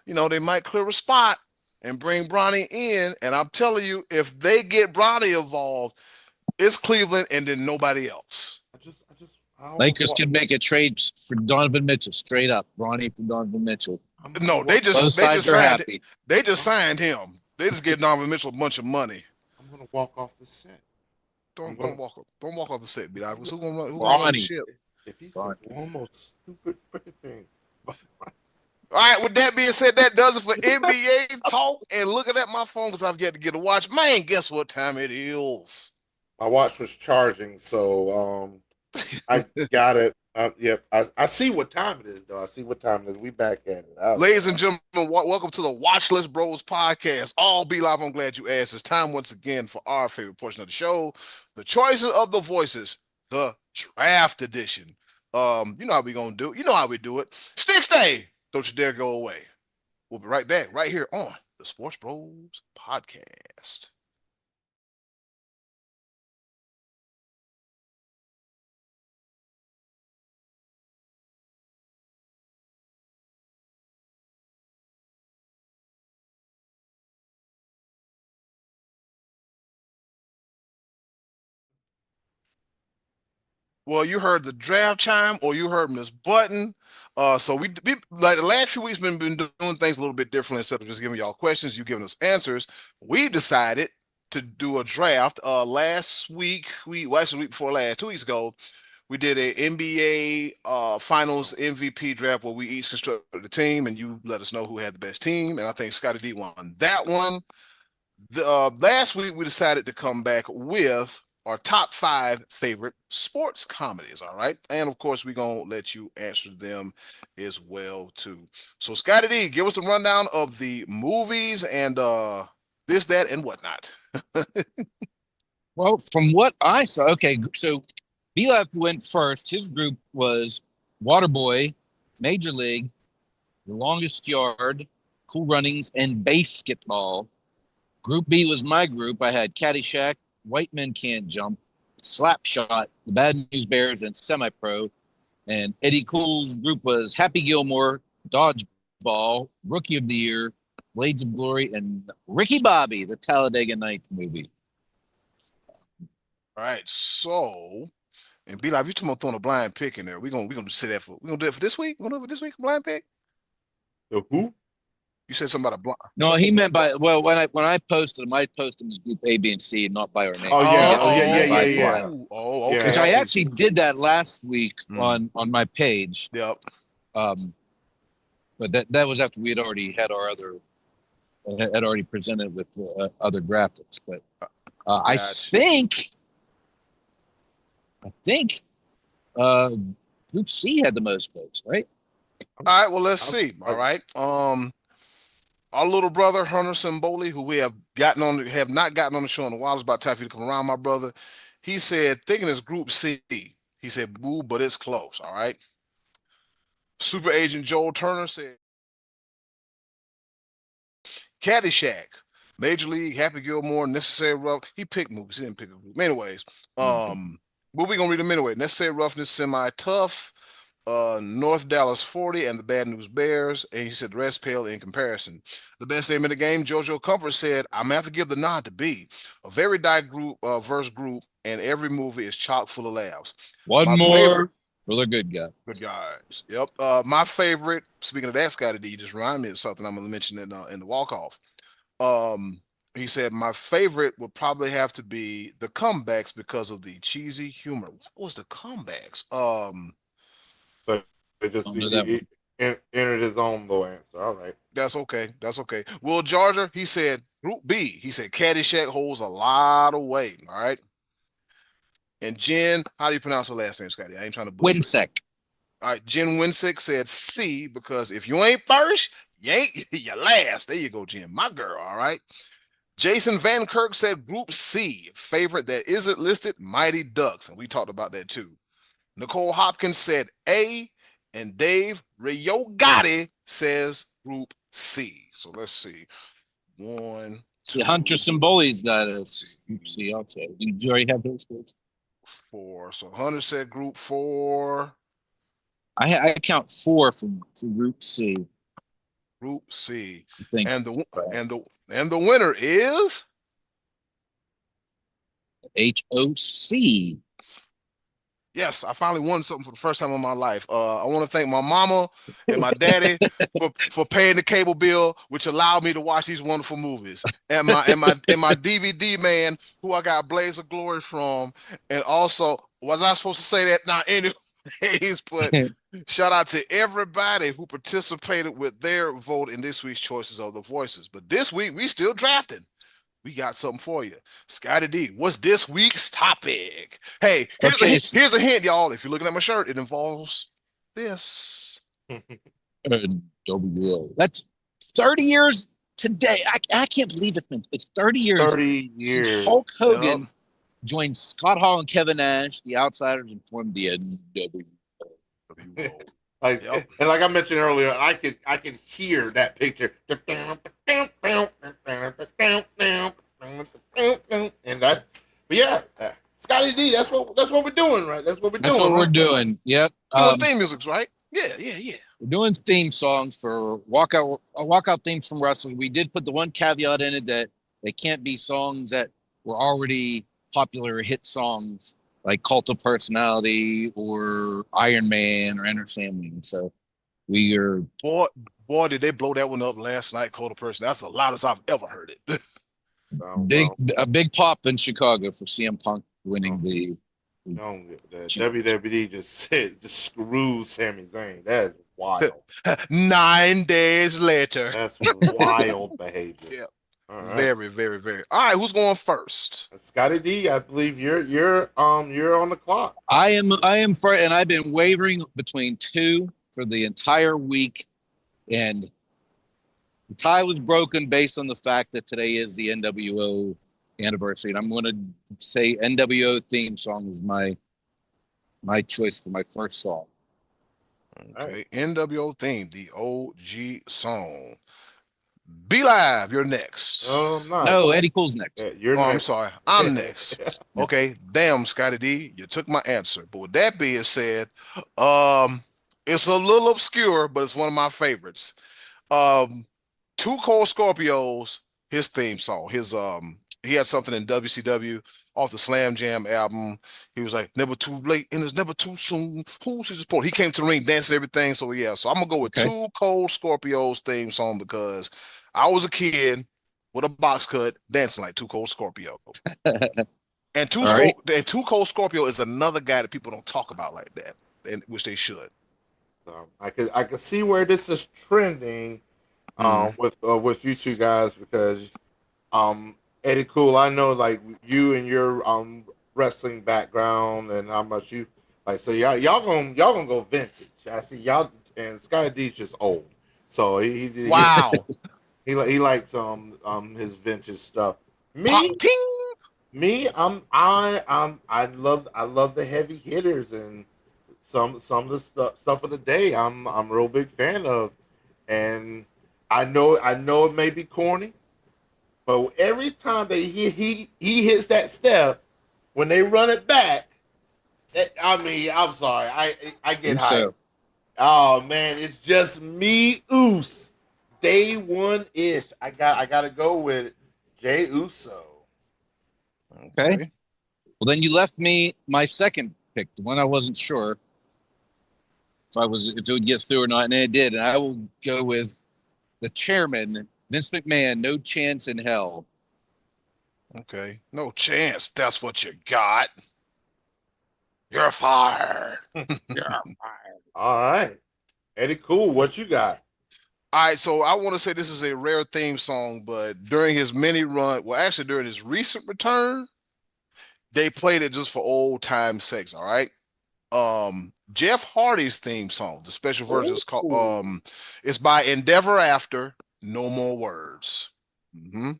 they might clear a spot and bring Bronny in. And I'm telling you, if they get Bronny involved, it's Cleveland and then nobody else. Lakers could make a trade for Donovan Mitchell, straight up. Bronny for Donovan Mitchell. No, Both sides are happy. They just signed him. They just get Donovan Mitchell a bunch of money. I'm gonna walk off the set. Don't walk off the set, B. Who's gonna run the ship? If he said one more stupid freaking thing. All right, with that being said, that does it for NBA talk. And looking at my phone because I've yet to get a watch. Man, guess what time it is? My watch was charging, so I got it. Yep, I see what time it is, though. I see what time it is. We back at it. Ladies and gentlemen, welcome to the Watchlist Bros podcast. All be live. I'm glad you asked. It's time once again for our favorite portion of the show, the choices of the voices, the draft edition. You know how we gonna do it. You know how we do it. Stick stay. Don't you dare go away. We'll be right back, right here on the Sports Bros podcast. Well, you heard the draft chime or you heard Miss Button. So we like the last few weeks been doing things a little bit different instead of just giving y'all questions, you giving us answers. We decided to do a draft. Last week, actually the week before last, 2 weeks ago, we did a NBA Finals MVP draft where we each constructed a team and you let us know who had the best team. And I think Scotty D won that one. Last week we decided to come back with our top 5 favorite sports comedies. All right. And of course, we're going to let you answer them as well, too. So, Scotty D, give us a rundown of the movies and this, that, and whatnot. Well, from what I saw, okay, so B-Left went first. His group was Waterboy, Major League, The Longest Yard, Cool Runnings, and Basketball. Group B was my group. I had Caddyshack, White Men Can't Jump, Slapshot, The Bad News Bears, and Semi-Pro. And Eddie Cool's group was Happy Gilmore, Dodgeball, Rookie of the Year, Blades of Glory, and Ricky Bobby, the Talladega Nights movie. All right. So, and be like, you talking about throwing a blind pick in there. We're gonna say that for we're gonna do it for this week. We're gonna do it for this week, blind pick. The who? You said something about a blind. No, he meant by when I posted him, I posted him as group A, B, and C, not by our name. Oh yeah, Oh, okay. Which I actually did that last week on my page. Yep. But that was after we had already had our other had already presented with other graphics. But I think Group C had the most votes, right? All right. Well, let's see. All right. Our little brother Hunter Simboli, who we have not gotten on the show in a while, is about time for you to come around, my brother. He said, thinking it's Group C. He said, boo, but it's close. All right. Super Agent Joel Turner said, Caddyshack, Major League, Happy Gilmore, Necessary Rough. He picked movies. He didn't pick a group. Anyways, but we're gonna read them anyway. Necessary Roughness, Semi Tough, North Dallas 40, and the Bad News Bears. And he said the rest pale in comparison. The best name in the game, JoJo Comfort said, I'm gonna have to give the nod to B. A very diverse group, and every movie is chock full of laughs. One more for the good guy. Good guys. Yep. My favorite, speaking of that, Scotty D, you just reminded me of something I'm gonna mention in the walk-off. He said my favorite would probably have to be the comebacks because of the cheesy humor. What was the comebacks? So it just entered his own little answer. All right. That's okay. That's okay. Will Georgia, he said Group B. He said Caddyshack holds a lot of weight. All right. And Jen, how do you pronounce her last name, Scotty? I ain't trying to butcher. Winsek. All right, Jen Winsick said C because if you ain't first, you're last. There you go, Jen. My girl, all right. Jason Van Kirk said Group C. Favorite that isn't listed, Mighty Ducks. And we talked about that too. Nicole Hopkins said A. And Dave Riogati says Group C. So let's see. One. See, Hunter Simboli's got a Group C also. Did you already have those guys? 4. So Hunter said Group 4. I count 4 for Group C. Group C. And the winner is HOC. Yes, I finally won something for the first time in my life. I want to thank my mama and my daddy for paying the cable bill, which allowed me to watch these wonderful movies. And my DVD man, who I got Blaze of Glory from, and also was I supposed to say that? Now, anyways, but shout out to everybody who participated with their vote in this week's Choices of the Voices. But this week we still drafting. We got something for you. Scotty D, what's this week's topic? Hey, here's a hint, y'all. If you're looking at my shirt, it involves this. WL. That's 30 years today. I can't believe it's 30 years. 30 years. Since Hulk Hogan joined Scott Hall and Kevin Nash, the Outsiders, and formed the NWO. And like I mentioned earlier, I can hear that picture. And Scotty D, that's what we're doing, right? That's what we're doing. Yep. Doing theme music, right? Yeah. We're doing theme songs for walkout themes from wrestlers. We did put the one caveat in it that they can't be songs that were already popular hit songs like Cult of Personality or Iron Man or Enter Sandman. So we are boy, did they blow that one up last night, Cult of Personality. That's the loudest I've ever heard it. A big pop in Chicago for CM Punk winning the WWE just screwed Sami Zayn. That is wild. 9 days later. That's wild behavior. Yeah. All right. Very, very, very. All right, who's going first? Scotty D, I believe you're on the clock. I am for, and I've been wavering between two for the entire week, and the tie was broken based on the fact that today is the NWO anniversary, and I'm going to say NWO theme song is my choice for my first song. Okay, NWO theme, the OG song. Be Live, you're next. No, I'm not. No, Eddie Cool's next. You're Oh, I'm next. sorry. I'm next. Yeah. Okay, damn, Scotty D, you took my answer. But with that being said, um, it's a little obscure, but it's one of my favorites. Um, Two Cold Scorpios, his theme song. He had something in WCW off the Slam Jam album. He was like, never too late and it's never too soon. Who's his support? He came to the ring, danced and everything. So yeah, so I'm gonna go with Okay. Two Cold Scorpios theme song because I was a kid with a box cut dancing like Two Cold Scorpio. And All right. Two Cold Scorpio is another guy that people don't talk about like that, and which they should. So I could see where this is trending Mm. with you two guys because um Eddie Cool, I know like you and your wrestling background and how much you like, so y'all gonna go vintage. I see y'all, and Sky D's just old, so Wow. he likes his vintage stuff. Pop Me, ting. I love the heavy hitters and some of the stuff of the day. I'm a real big fan of, and I know it may be corny, but every time that he hits that step, when they run it back, I mean, I'm sorry, I get And hyped. so, Oh man, it's just me, Oos. Day one ish. I gotta go with Jay Uso. okay. Okay. Well, then you left me my second pick, the one I wasn't sure if it would get through or not, and it did. And I will go with the chairman, Vince McMahon. No chance in hell. Okay. No chance. That's what you got. You're fired. Yeah. All right, Eddie Cool, what you got? All right, so I want to say this is a rare theme song, but during his mini run, well, actually during his recent return, they played it just for old time's sakes. All right. Jeff Hardy's theme song, the special version is called Ooh. it's by Endeavor After, No More Words. Mm-hmm.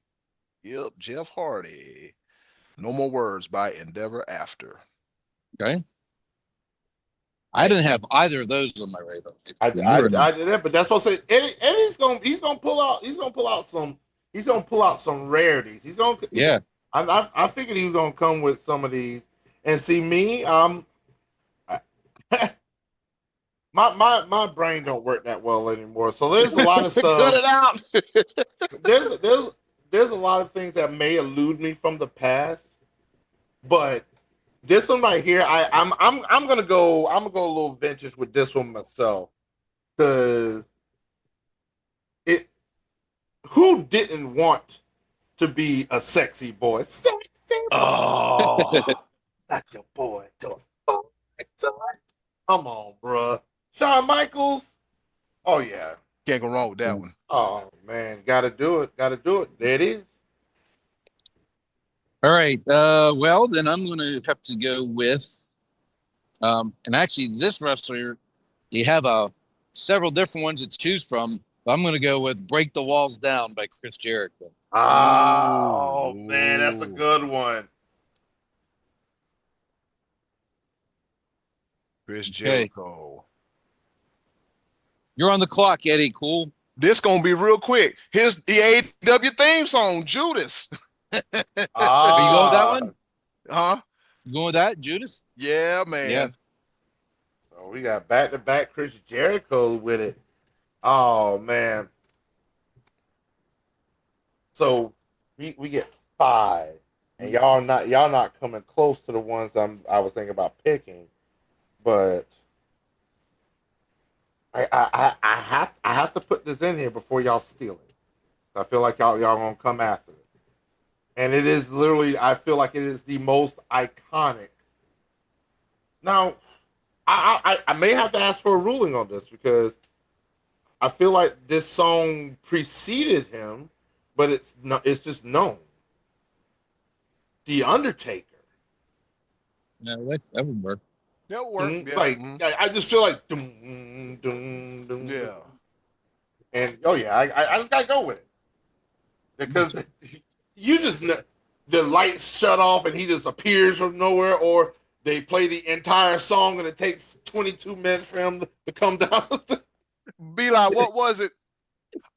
Yep, Jeff Hardy. No More Words by Endeavor After. Okay. I didn't have either of those on my radar. I, So you I, were in. I did that, but that's what I said. Eddie's gonna pull out some rarities. Yeah. I figured he was gonna come with some of these. And see me, I- my brain don't work that well anymore. So there's a lot of Cut stuff. it out. There's a lot of things that may elude me from the past, but this one right here, I'm gonna go a little vintage with this one myself because it who didn't want to be a sexy boy? Sexy Oh, like your boy. Come on, bruh. Shawn Michaels. Oh yeah. can't go wrong with that one. Oh man, gotta do it. Gotta do it. There it is. All right. Well, then I'm going to have to go with, and actually, this wrestler, you have several different ones to choose from. But I'm going to go with "Break the Walls Down" by Chris Jericho. Oh man, that's a Ooh. good one. Chris Okay, Jericho. you're on the clock, Eddie. Cool. This gonna be real quick. Here's the AEW theme song, Judas. Are you going with that Ah, one? Huh? You going with that, Judas? Yeah, Yeah. man. so we got back to back Chris Jericho with it. Oh man. So we get five, and y'all not coming close to the ones I was thinking about picking, but I have to put this in here before y'all steal it. I feel like y'all gonna come after it, and it is literally, I feel like it is the most iconic. Now I may have to ask for a ruling on this because I feel like this song preceded him, but it's just known. The Undertaker. Yeah, that would work. That would work. Yeah. Like I just feel like Yeah. and oh yeah, I just gotta go with it because you just the lights shut off and he just appears from nowhere, or they play the entire song and it takes 22 minutes for him to come down. Be like, what was it?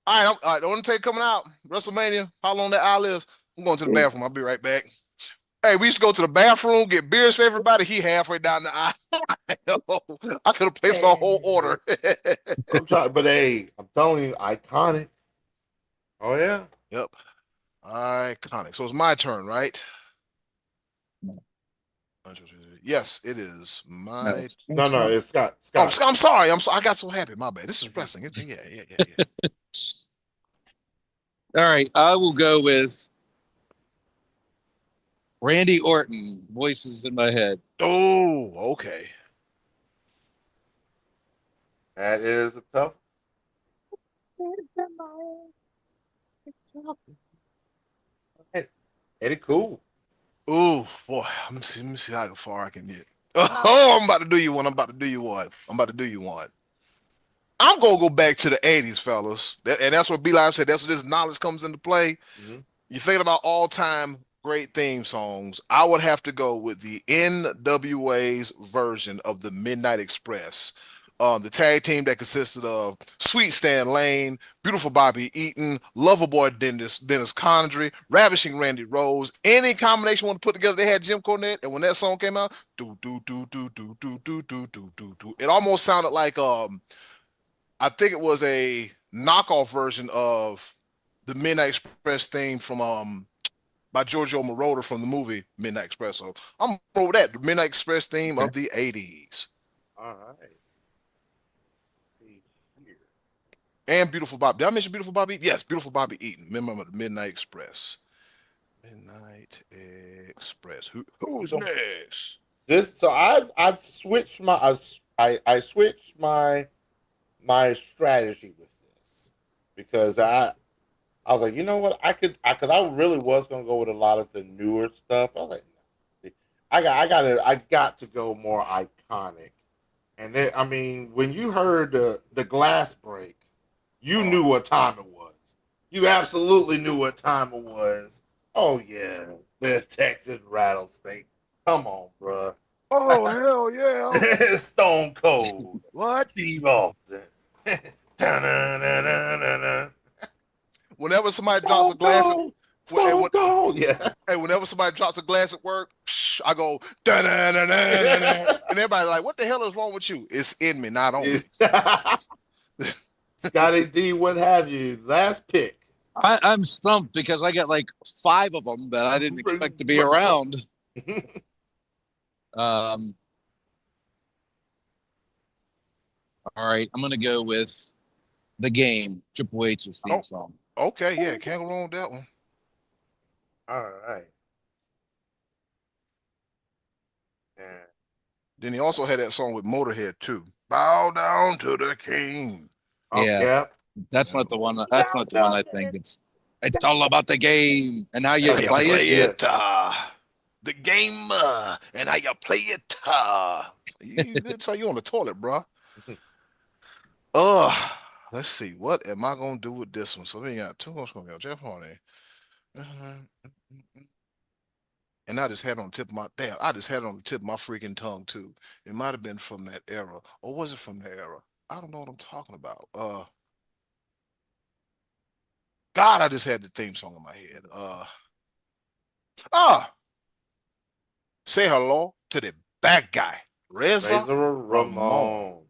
All right, the Undertaker coming out, WrestleMania, how long that aisle is. I'm going to the bathroom. I'll be right back. Hey, we used to go to the bathroom, get beers for everybody. He halfway down the aisle. I could have placed my whole order. I'm trying, but hey, I'm telling you, iconic. Oh yeah. Yep. Iconic. So it's my turn, right? Yes, it is No, my. No, it's Scott. Oh, Scott. I'm sorry. I got so happy. My bad. This is wrestling. Yeah. All right, I will go with Randy Orton. Voices in my head. Oh, okay. That is a tough. Eddie Cool. Oh boy, let me see how far I can get. Oh, I'm about to do you one. I'm about to do you one. I'm gonna go back to the '80s, fellas. And that's what B Live said. That's where this knowledge comes into play. Mm-hmm. You're thinking about all-time great theme songs. I would have to go with the NWA's version of the Midnight Express. The tag team that consisted of Sweet Stan Lane, Beautiful Bobby Eaton, Loverboy Dennis Condrey, Ravishing Randy Rose. Any combination want to put together, they had Jim Cornette. And when that song came out, do do do do do do do do do do do, it almost sounded like I think it was a knockoff version of the Midnight Express theme from by Giorgio Moroder from the movie Midnight Express. So I'm over that the Midnight Express theme Okay. of the '80s. All right. Here. And Beautiful Bobby. Did I mention Beautiful Bobby? Yes, Beautiful Bobby Eaton. Member of the Midnight Express. Midnight Express. Who's next? So I've switched I switched my strategy with this because I was like, you know what, because I really was gonna go with a lot of the newer stuff. I was like, no, I got to go more iconic. And then, I mean, when you heard the glass break, you knew what time it was. You absolutely knew what time it was. Oh yeah, the Texas Rattlesnake. Come on, bruh. Oh hell yeah! Stone Cold. What? Steve Austin. Da-na-na-na-na-na. Whenever somebody drops a Stone glass, Cold. Stone Cold. Yeah. hey, whenever somebody drops a glass at work, I go da da da da da da, and everybody like, "What the hell is wrong with you?" It's in me, not on me. Scotty D, what have you? Last pick. I'm stumped because I got like 5 of them that I didn't expect to be around. All right, I'm gonna go with The Game, Triple H's theme song. Okay, yeah, can't go wrong with that one. All right. Yeah. Then he also had that song with Motorhead too. Bow down to the king. Yeah. Yeah. That's not the one. That's not the one I think. It's all about the game and how you How you play it. the game and how you play it. You good? So you on the toilet, bro? Let's see. What am I gonna do with this one? So we got two. What's gonna go? Jeff Hardy. And I just had it on the tip of my damn. I just had it on the tip of my freaking tongue too. It might have been from that era, or was it from the era? I don't know what I'm talking about. God, I just had the theme song in my head. Ah, say hello to the bad guy, Reza Razor Ramon. Ramon.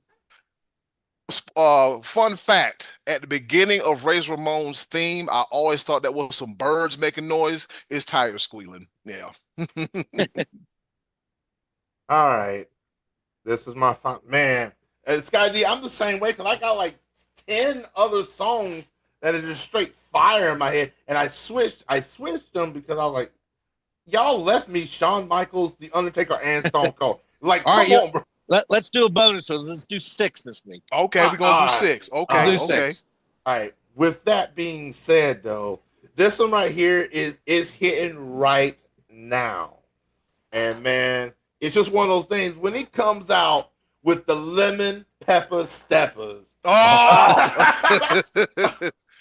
Fun fact: at the beginning of Razor Ramon's theme, I always thought that was some birds making noise. It's tires squealing. Yeah. All right. This is my man. And Sky D, I'm the same way because I got like 10 other songs that are just straight fire in my head. And I switched them because I was like, y'all left me Shawn Michaels, The Undertaker, and Stone Cold. Like, All right, come on, bro. Let's do a bonus. So let's do 6 this week. Okay, we're gonna do right. 6. Okay, Do okay. 6. All right. With that being said, though, this one right here is hitting right now. And man, it's just one of those things. When he comes out with the lemon pepper steppers. Oh,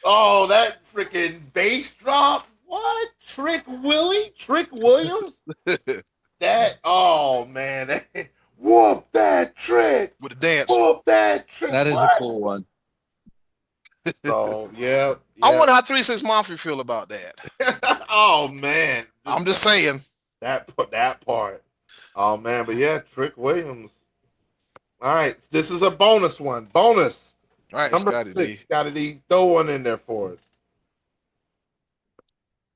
Oh, that freaking bass drop. What? Trick Williams? That, oh man. Whoop that trick. with the dance. Whoop that trick. That is a What? cool one. So, yeah. I wonder how 3 6 Mafia feel about that. Oh man. I'm just saying. That part. Oh man, but yeah, Trick Williams. All right, this is a bonus one. Bonus. All right, Number Scotty 6. D. Scotty D. Throw one in there for us.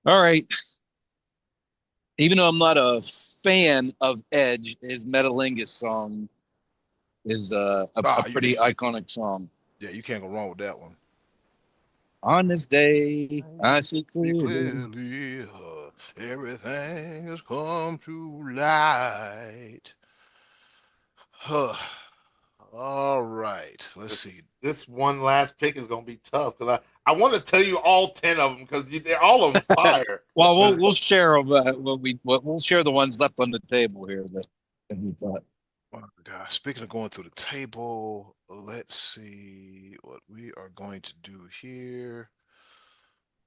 All right. Even though I'm not a fan of Edge, his Metalingus song is a pretty iconic song. Yeah, you can't go wrong with that one. On this day, I see clearly. Everything has come to light. All right, let's see. This one last pick is gonna be tough because I want to tell you all 10 of them because they're all on fire. Well, we'll share we'll share the ones left on the table here that we thought. Oh, God. Speaking of going through the table, let's see what we are going to do here.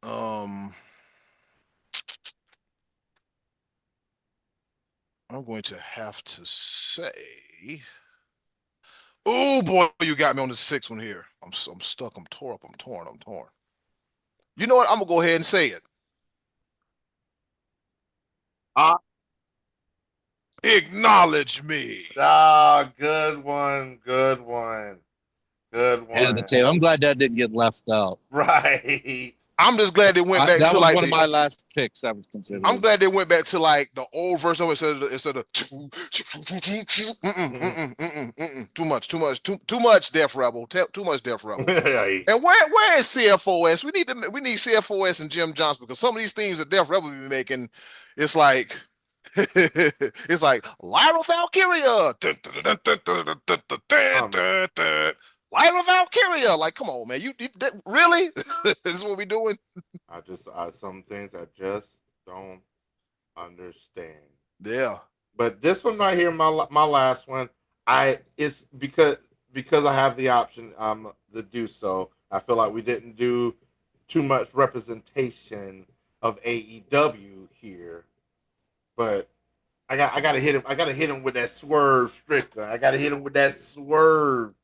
I'm going to have to say, oh boy, you got me on the 6th one here. I'm stuck. I'm tore up. I'm torn. You know what? I'm gonna go ahead and say it. Acknowledge me. Ah, good one. Head of the table. I'm glad that didn't get left out. Right. I'm just glad they went back that to was like one of my last picks. I was considering. I'm glad they went back to like the old version instead of too much Death Rebel, too much Death Rebel. Right. And where is CFOS? We need CFOS and Jim Johnson because some of these things that Death Rebel be making, it's like it's like Lyra Valkyria. Lyra Valkyria. Like, come on, man. You really? This is what we doing? Some things I just don't understand. Yeah. But this one right here, my last one, it's because I have the option to do so. I feel like we didn't do too much representation of AEW here, but I gotta hit him. I gotta hit him with that swerve, Strickland. I gotta hit him with that swerve.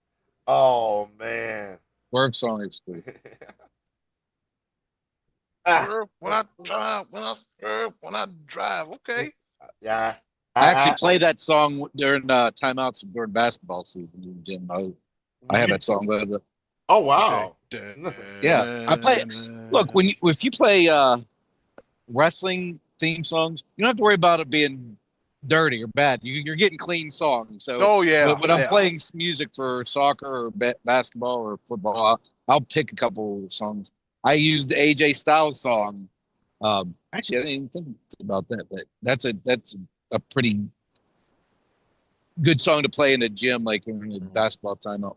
Oh man, Swerve song is cool. When I drive, okay. Yeah. I actually play that song during timeouts during basketball season, Jim. I have that song. Oh wow. Okay. Yeah, I play. Look, if you play wrestling theme songs, you don't have to worry about it being dirty or bad. You're getting clean songs. So, oh yeah. When I'm playing music for soccer or basketball or football, I'll pick a couple of songs. I used the AJ Styles song. Actually, I didn't even think about that, but that's a pretty good song to play in the gym, like in a basketball timeout.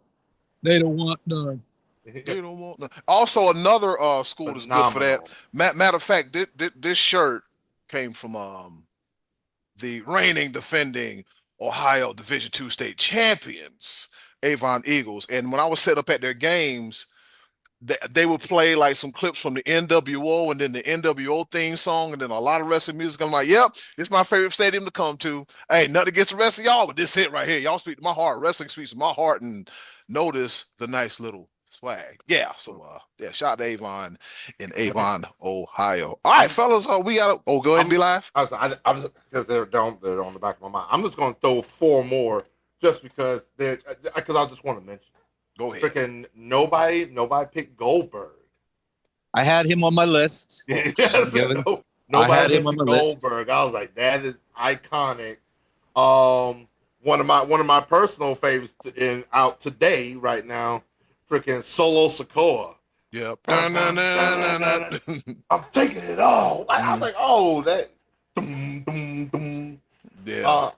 They don't want none. They don't want none. Also, another school that's good for that. Matter of fact, this shirt came from the reigning, defending Ohio Division II state champions, Avon Eagles. And when I was set up at their games, they would play like some clips from the NWO and then the NWO theme song and then a lot of wrestling music. I'm like, yep, it's my favorite stadium to come to. Hey, nothing against the rest of y'all, but this hit right here. Y'all speak to my heart. Wrestling speaks to my heart, and notice the nice little swag. Yeah, so yeah, shout out to Avon in Avon, Ohio. All right, fellas, we gotta go ahead and be live. I was because they're on the back of my mind. I'm just gonna throw 4 more just because I just want to mention. Go ahead. Freaking nobody picked Goldberg. I had him on my list. Nobody had him on my Goldberg. I was like, that is iconic. One of my personal favorites out today right now, freaking Solo Sikoa. Yep. I'm taking it all. I was like, oh, that. Yeah.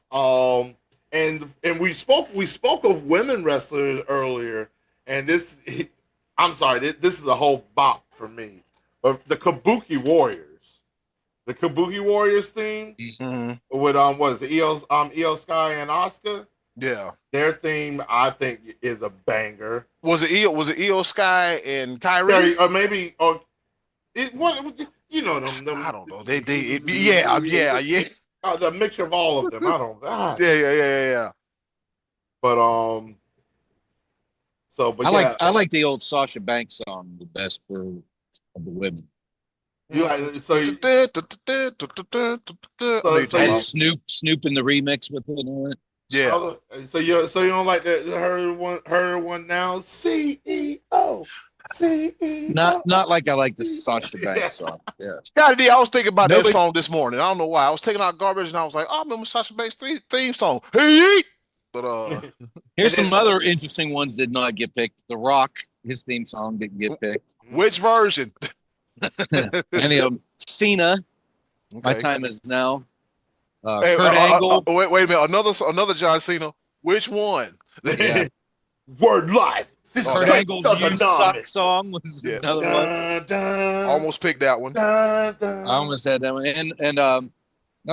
And we spoke of women wrestlers earlier, and this is a whole bop for me. But the Kabuki Warriors theme Mm-hmm. with was it Io Sky and Oscar. Yeah. Their theme, I think, is a banger. Was it Io Sky and Kyrie? Or maybe or it what you know I them don't know. Yeah. the mixture of all of them. I don't Yeah. but but yeah, I like the old Sasha Banks song the best for of the women. you like so I know you're so talking Had about. Snoop in the remix with it and all that. Yeah. so you don't like her one now CEO. Not like I like the Sasha Yeah. Banks song. Yeah. Scotty D, I was thinking about that Nobody. song this morning. I don't know why. I was taking out garbage and I was like, oh, I remember Sasha Banks' theme song. Hey, but And Here's then some other interesting ones did not get picked. The Rock, his theme song didn't get picked. which version? Any of them. Cena, My Okay. Time Is Now. Hey, Kurt Angle. wait a minute. Another John Cena. Which one? Yeah. word life. This is Oh, Kurt that, straight Angle's You Suck thugonomics. song was yeah. another one. Dun, dun, Almost picked that one. dun, I dun. almost had that one. And another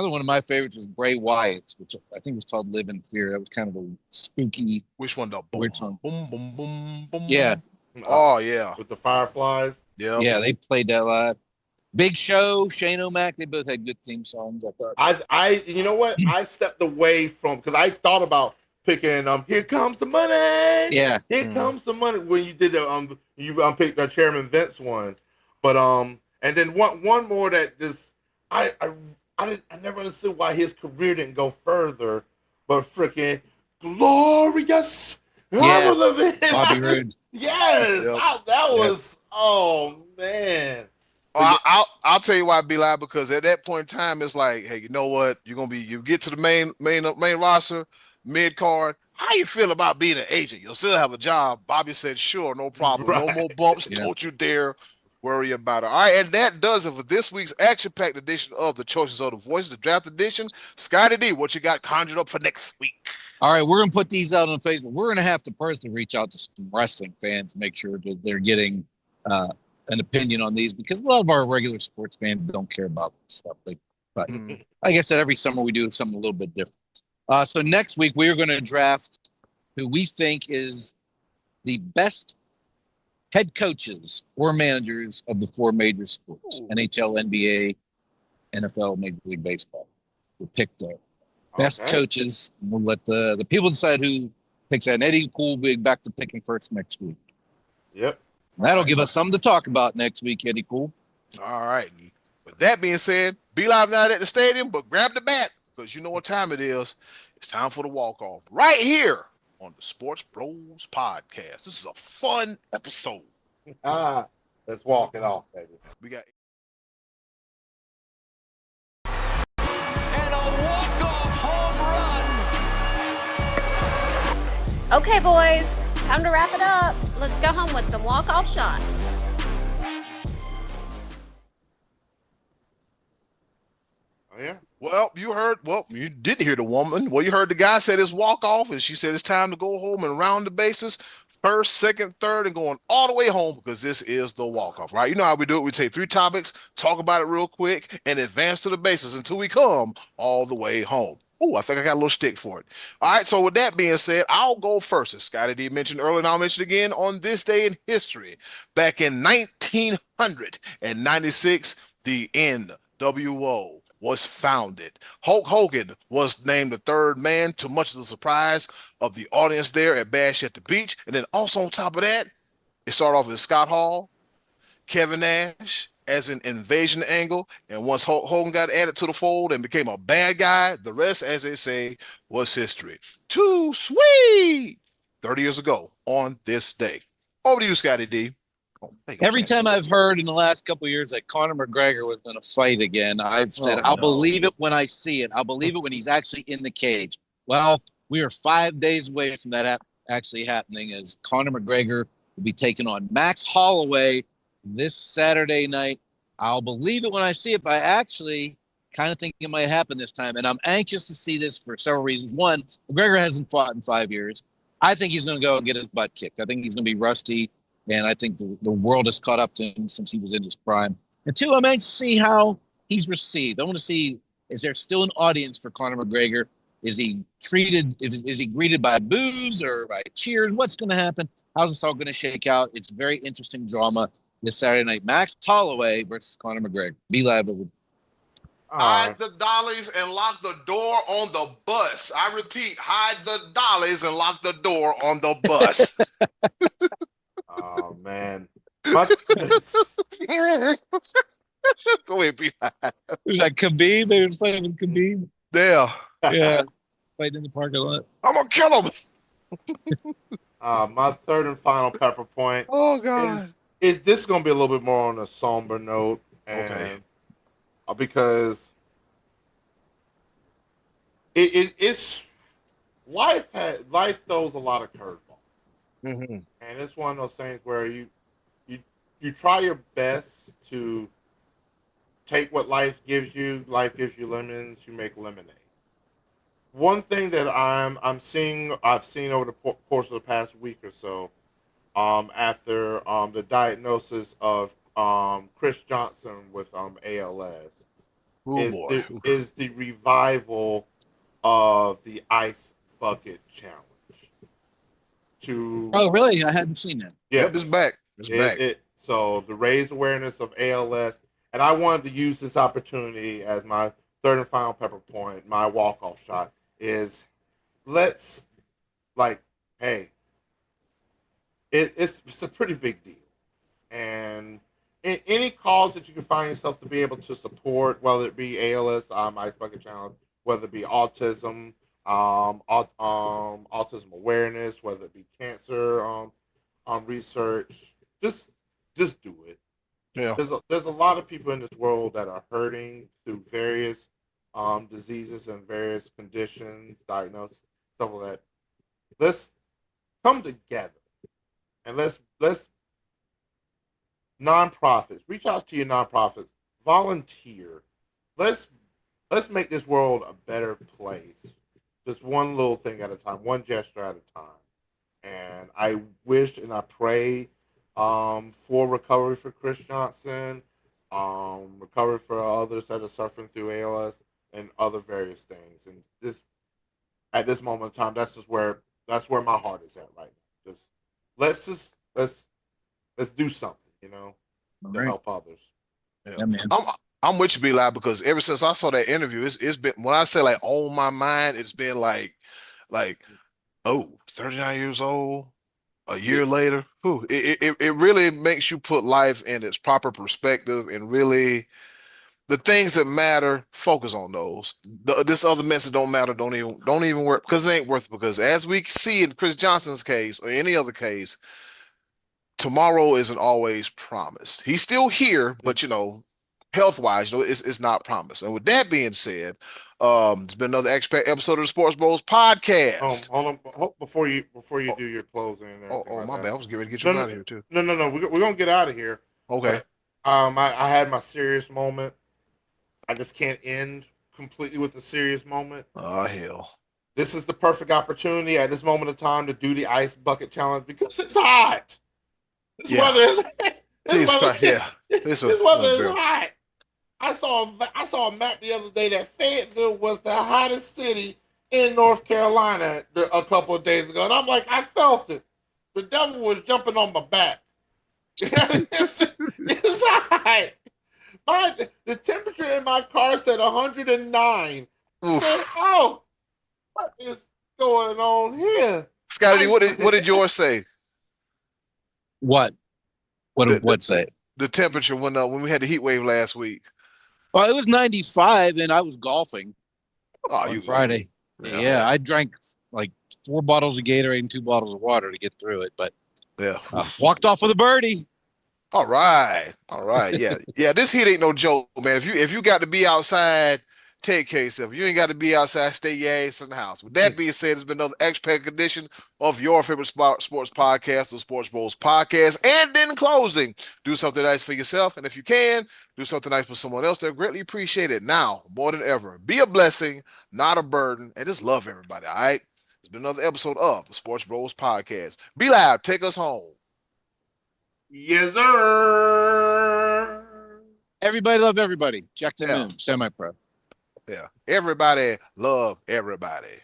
one of my favorites was Bray Wyatt's, which I think was called Live in Fear. That was kind of a spooky Which one? The boom, weird song. boom, boom, boom, boom. Yeah. Oh yeah. With the fireflies. Yeah. Yeah, they played that live. Big Show, Shane O'Mac, they both had good theme songs, I thought. You know what? I stepped away from because I thought about picking Here Comes the Money. Yeah. Here comes the money when you did the you picked the Chairman Vince one. But and then one more that just I never understood why his career didn't go further, but freaking glorious. Yeah. I'm living. Bobby Roode. Yes, Yep. that Yep. was oh man. I'll tell you why I be live because at that point in time it's like, hey, you know what? You get to the main roster, mid card. How you feel about being an agent? You'll still have a job. Bobby said, sure, no problem. No more Right. bumps. Yeah. Don't you dare worry about it. All right, and that does it for this week's action-packed edition of the Choices of the Voices, the draft edition. Scotty D, what you got conjured up for next week? All right, we're gonna put these out on Facebook. We're gonna have to personally reach out to some wrestling fans, make sure that they're getting an opinion on these because a lot of our regular sports fans don't care about this stuff. But like I said, every summer we do something a little bit different. So next week we are going to draft who we think is the best head coaches or managers of the four major sports: NHL, NBA, NFL, Major League Baseball. We'll pick the best coaches. We'll let the people decide who picks that. And Eddie Cool will be back to picking first next week. Yep. That'll give us something to talk about next week, Eddie Cool. All right. With that being said, be live night at the stadium, but grab the bat because you know what time it is. It's time for the walk-off right here on the Sports Bros podcast. This is a fun episode. Let's walk it off, baby. We got And a walk-off home run. Okay, boys, time to wrap it up. Let's go home with some walk-off shots. Oh yeah. Well, you didn't hear the woman. Well, you heard the guy said it's walk off, and she said it's time to go home and round the bases, first, second, third, and going all the way home because this is the walk off, right? You know how we do it. We take 3 topics, talk about it real quick, and advance to the bases until we come all the way home. Oh, I think I got a little stick for it. All right, so with that being said, I'll go first. As Scotty D mentioned earlier, and I'll mention again on this day in history. Back in 1996, the NWO was founded. Hulk Hogan was named the third man to much of the surprise of the audience there at Bash at the Beach. And then also on top of that, it started off with Scott Hall, Kevin Nash as an invasion angle. And once Hulk Hogan got added to the fold and became a bad guy, the rest, as they say, was history. Too sweet! 30 years ago on this day. Over to you, Scotty D. Every time I've heard in the last couple of years that Conor McGregor was going to fight again, I've said, I'll believe it when I see it. I'll believe it when he's actually in the cage. Well, we are 5 days away from that actually happening as Conor McGregor will be taking on Max Holloway this Saturday night. I'll believe it when I see it, but I actually kind of think it might happen this time. And I'm anxious to see this for several reasons. One, McGregor hasn't fought in 5 years. I think he's going to go and get his butt kicked. I think he's going to be rusty. And I think the world has caught up to him since he was in his prime. And two, I'm anxious to see how he's received. I want to see, is there still an audience for Conor McGregor? Is he treated, is he greeted by boos or by cheers? What's going to happen? How's this all going to shake out? It's very interesting drama this Saturday night. Max Holloway versus Conor McGregor. Be live. Hide the dollies and lock the door on the bus. I repeat, hide the dollies and lock the door on the bus. Oh man. My, Go ahead, be live. Who's that? Khabib? They were playing with Khabib. Yeah. Yeah, played in the parking lot. I'm gonna kill him. my third and final pepper point Oh God. is this is gonna be a little bit more on a somber note, Okay. and because it's life throws a lot of curveballs, Mm-hmm. and it's one of those things where you you try your best to take what life gives you. Life gives you lemons, you make lemonade. One thing that I've seen over the course of the past week or so, after the diagnosis of Chris Johnson with ALS, Oh boy. is the revival of the ice bucket challenge. To Oh, really? I hadn't seen that. Yep, it's yes, back. It's back. so to raise awareness of ALS, and I wanted to use this opportunity as my third and final pepper point, my walk off shot is let's like, hey, it's a pretty big deal, and in any cause that you can find yourself to be able to support, whether it be ALS, Ice Bucket Challenge, whether it be autism, autism awareness, whether it be cancer, research, just just do it. Yeah. There's a lot of people in this world that are hurting through various diseases and various conditions, diagnoses, stuff like that. Let's come together and let's nonprofits reach out to your nonprofits, volunteer. Let's let's make this world a better place. Just one little thing at a time, one gesture at a time. And I wish and I pray for recovery for Chris Johnson, recovery for others that are suffering through ALS and other various things. And this at this moment in time, that's where my heart is at right now. Just let's do something, All to right. help others. Yeah. Yeah, man. I'm with you, Be Live, because ever since I saw that interview, it's been when I say like on my mind, it's been like oh, 39 years old, a Yeah. year later. Whew, it really makes you put life in its proper perspective and really the things that matter, focus on those. This other mess that don't matter, don't even work because it ain't worth it. Because as we see in Chris Johnson's case or any other case, tomorrow isn't always promised. He's still here, but health wise, it's not promised. And with that being said, it's been another episode of the Sports Bros podcast. Hold on, before you Oh, do your closing and everything oh, like my that. bad. I was getting ready to get you No, out no, of here too. no. We're gonna get out of here. Okay. But I had my serious moment. I just can't end completely with a serious moment. Oh hell. This is the perfect opportunity at this moment of time to do the ice bucket challenge because it's hot. This Yeah. weather is this Jesus weather, Christ. Yeah. this This weather is bear. hot. I saw a map the other day that Fayetteville was the hottest city in North Carolina a couple of days ago, and I'm like, I felt it. The devil was jumping on my back. It's hot. The temperature in my car said 109. I said, Oof. "Oh, what is going on here?" Scotty, I, what did yours say? What? What? The the, What say? the temperature when we had the heat wave last week. Well, it was 95, and I was golfing Oh, on you Friday. yeah. Yeah, I drank like 4 bottles of Gatorade and 2 bottles of water to get through it, but Yeah. walked off with a birdie. All right. All right. Yeah. Yeah. This heat ain't no joke, man. If you got to be outside, take care of yourself. If you ain't got to be outside, stay your ass in the house. With that being said, it's been another expert edition of your favorite sports podcast, the Sports Bros podcast. And in closing, do something nice for yourself. And if you can, do something nice for someone else. They'll greatly appreciate it. Now, more than ever, be a blessing, not a burden, and just love everybody. All right. It's been another episode of the Sports Bros podcast. Be loud. Take us home. Yes, sir. Everybody love everybody. Jack the Yeah. Moon, semi-pro. Yeah. Everybody love everybody.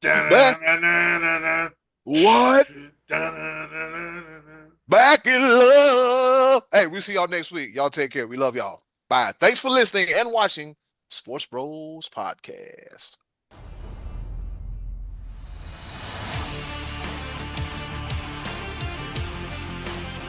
Back. Da-na-na-na-na-na. What? Da-na-na-na-na-na. Back in love. Hey, we'll see y'all next week. Y'all take care. We love y'all. Bye. Thanks for listening and watching Sports Bros Podcast.